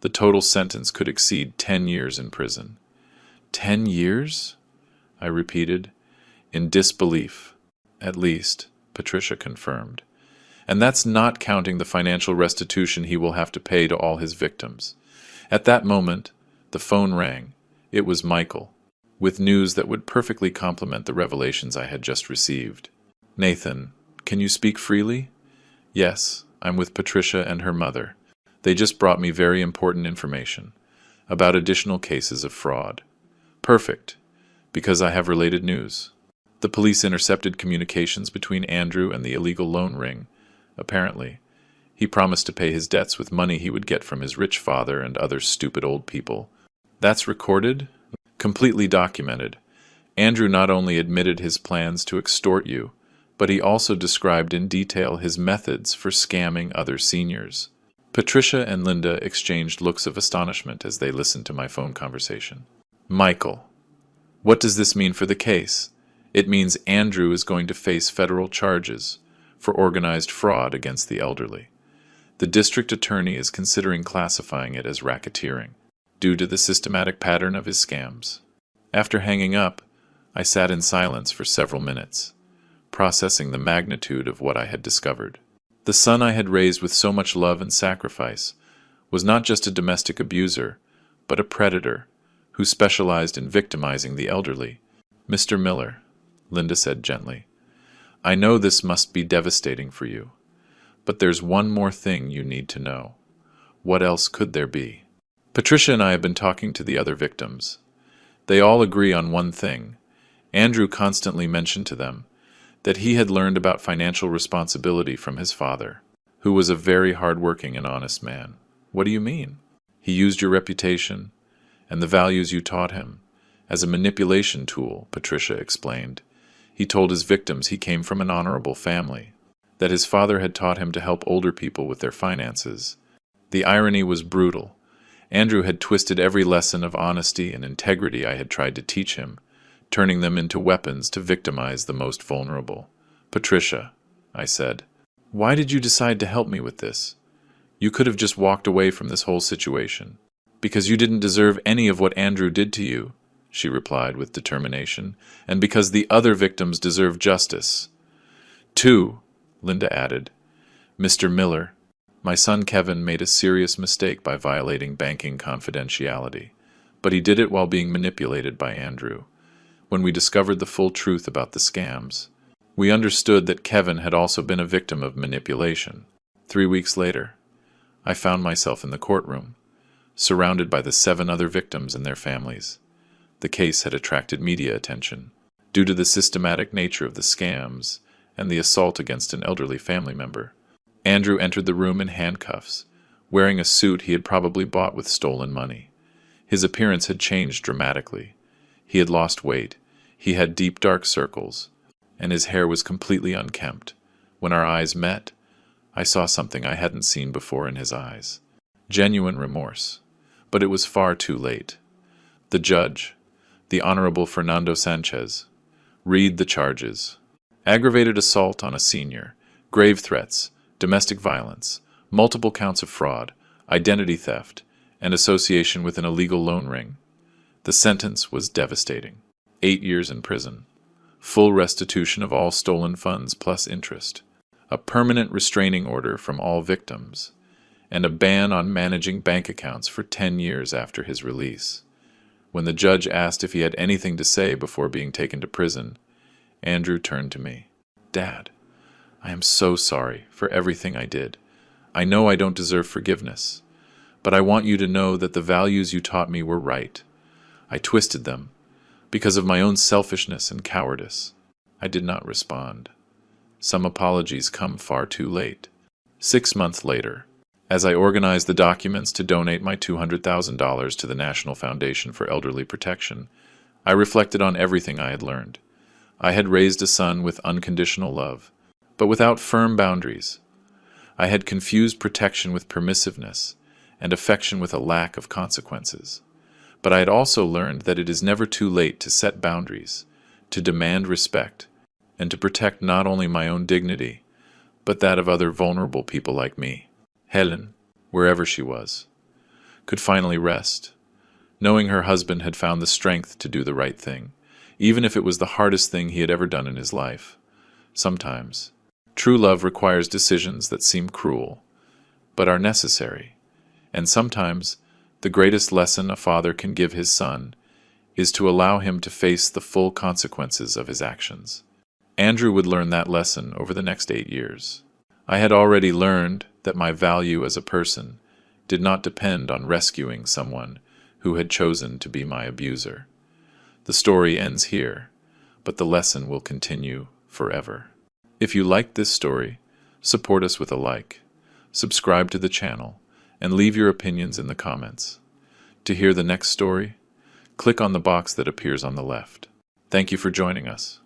S1: The total sentence could exceed 10 years in prison. 10 years? I repeated, in disbelief. At least, Patricia confirmed. And that's not counting the financial restitution he will have to pay to all his victims. At that moment, the phone rang. It was Michael, with news that would perfectly complement the revelations I had just received. Nathan, can you speak freely? Yes, I'm with Patricia and her mother. They just brought me very important information about additional cases of fraud. Perfect, because I have related news. The police intercepted communications between Andrew and the illegal loan ring. Apparently, he promised to pay his debts with money he would get from his rich father and other stupid old people. That's recorded? Completely documented. Andrew not only admitted his plans to extort you, but he also described in detail his methods for scamming other seniors. Patricia and Linda exchanged looks of astonishment as they listened to my phone conversation. Michael, what does this mean for the case? It means Andrew is going to face federal charges for organized fraud against the elderly. The district attorney is considering classifying it as racketeering, due to the systematic pattern of his scams. After hanging up, I sat in silence for several minutes, processing the magnitude of what I had discovered. The son I had raised with so much love and sacrifice was not just a domestic abuser, but a predator who specialized in victimizing the elderly. Mr. Miller, Linda said gently, I know this must be devastating for you, but there's one more thing you need to know. What else could there be? Patricia and I have been talking to the other victims. They all agree on one thing. Andrew constantly mentioned to them that he had learned about financial responsibility from his father, who was a very hard-working and honest man. What do you mean? He used your reputation and the values you taught him as a manipulation tool, Patricia explained. He told his victims he came from an honorable family, that his father had taught him to help older people with their finances. The irony was brutal. Andrew had twisted every lesson of honesty and integrity I had tried to teach him, turning them into weapons to victimize the most vulnerable. Patricia, I said, why did you decide to help me with this? You could have just walked away from this whole situation. Because you didn't deserve any of what Andrew did to you, she replied with determination, and because the other victims deserve justice. Too, Linda added. Mr. Miller, my son Kevin made a serious mistake by violating banking confidentiality, but he did it while being manipulated by Andrew. When we discovered the full truth about the scams, we understood that Kevin had also been a victim of manipulation. 3 weeks later, I found myself in the courtroom, surrounded by the 7 other victims and their families. The case had attracted media attention due to the systematic nature of the scams and the assault against an elderly family member. Andrew entered the room in handcuffs, wearing a suit he had probably bought with stolen money. His appearance had changed dramatically. He had lost weight, he had deep dark circles, and his hair was completely unkempt. When our eyes met, I saw something I hadn't seen before in his eyes. Genuine remorse. But it was far too late. The judge, the Honorable Fernando Sanchez, read the charges. Aggravated assault on a senior, grave threats, domestic violence, multiple counts of fraud, identity theft, and association with an illegal loan ring. The sentence was devastating. 8 years in prison. Full restitution of all stolen funds plus interest. A permanent restraining order from all victims. And a ban on managing bank accounts for 10 years after his release. When the judge asked if he had anything to say before being taken to prison, Andrew turned to me. Dad, I am so sorry for everything I did. I know I don't deserve forgiveness, but I want you to know that the values you taught me were right. I twisted them because of my own selfishness and cowardice. I did not respond. Some apologies come far too late. 6 months later, as I organized the documents to donate my $200,000 to the National Foundation for Elderly Protection, I reflected on everything I had learned. I had raised a son with unconditional love, but without firm boundaries. I had confused protection with permissiveness, and affection with a lack of consequences. But I had also learned that it is never too late to set boundaries, to demand respect, and to protect not only my own dignity, but that of other vulnerable people like me. Helen, wherever she was, could finally rest, knowing her husband had found the strength to do the right thing, even if it was the hardest thing he had ever done in his life. Sometimes, true love requires decisions that seem cruel, but are necessary, and sometimes the greatest lesson a father can give his son is to allow him to face the full consequences of his actions. Andrew would learn that lesson over the next 8 years. I had already learned that my value as a person did not depend on rescuing someone who had chosen to be my abuser. The story ends here, but the lesson will continue forever. If you liked this story, support us with a like, subscribe to the channel, and leave your opinions in the comments. To hear the next story, click on the box that appears on the left. Thank you for joining us.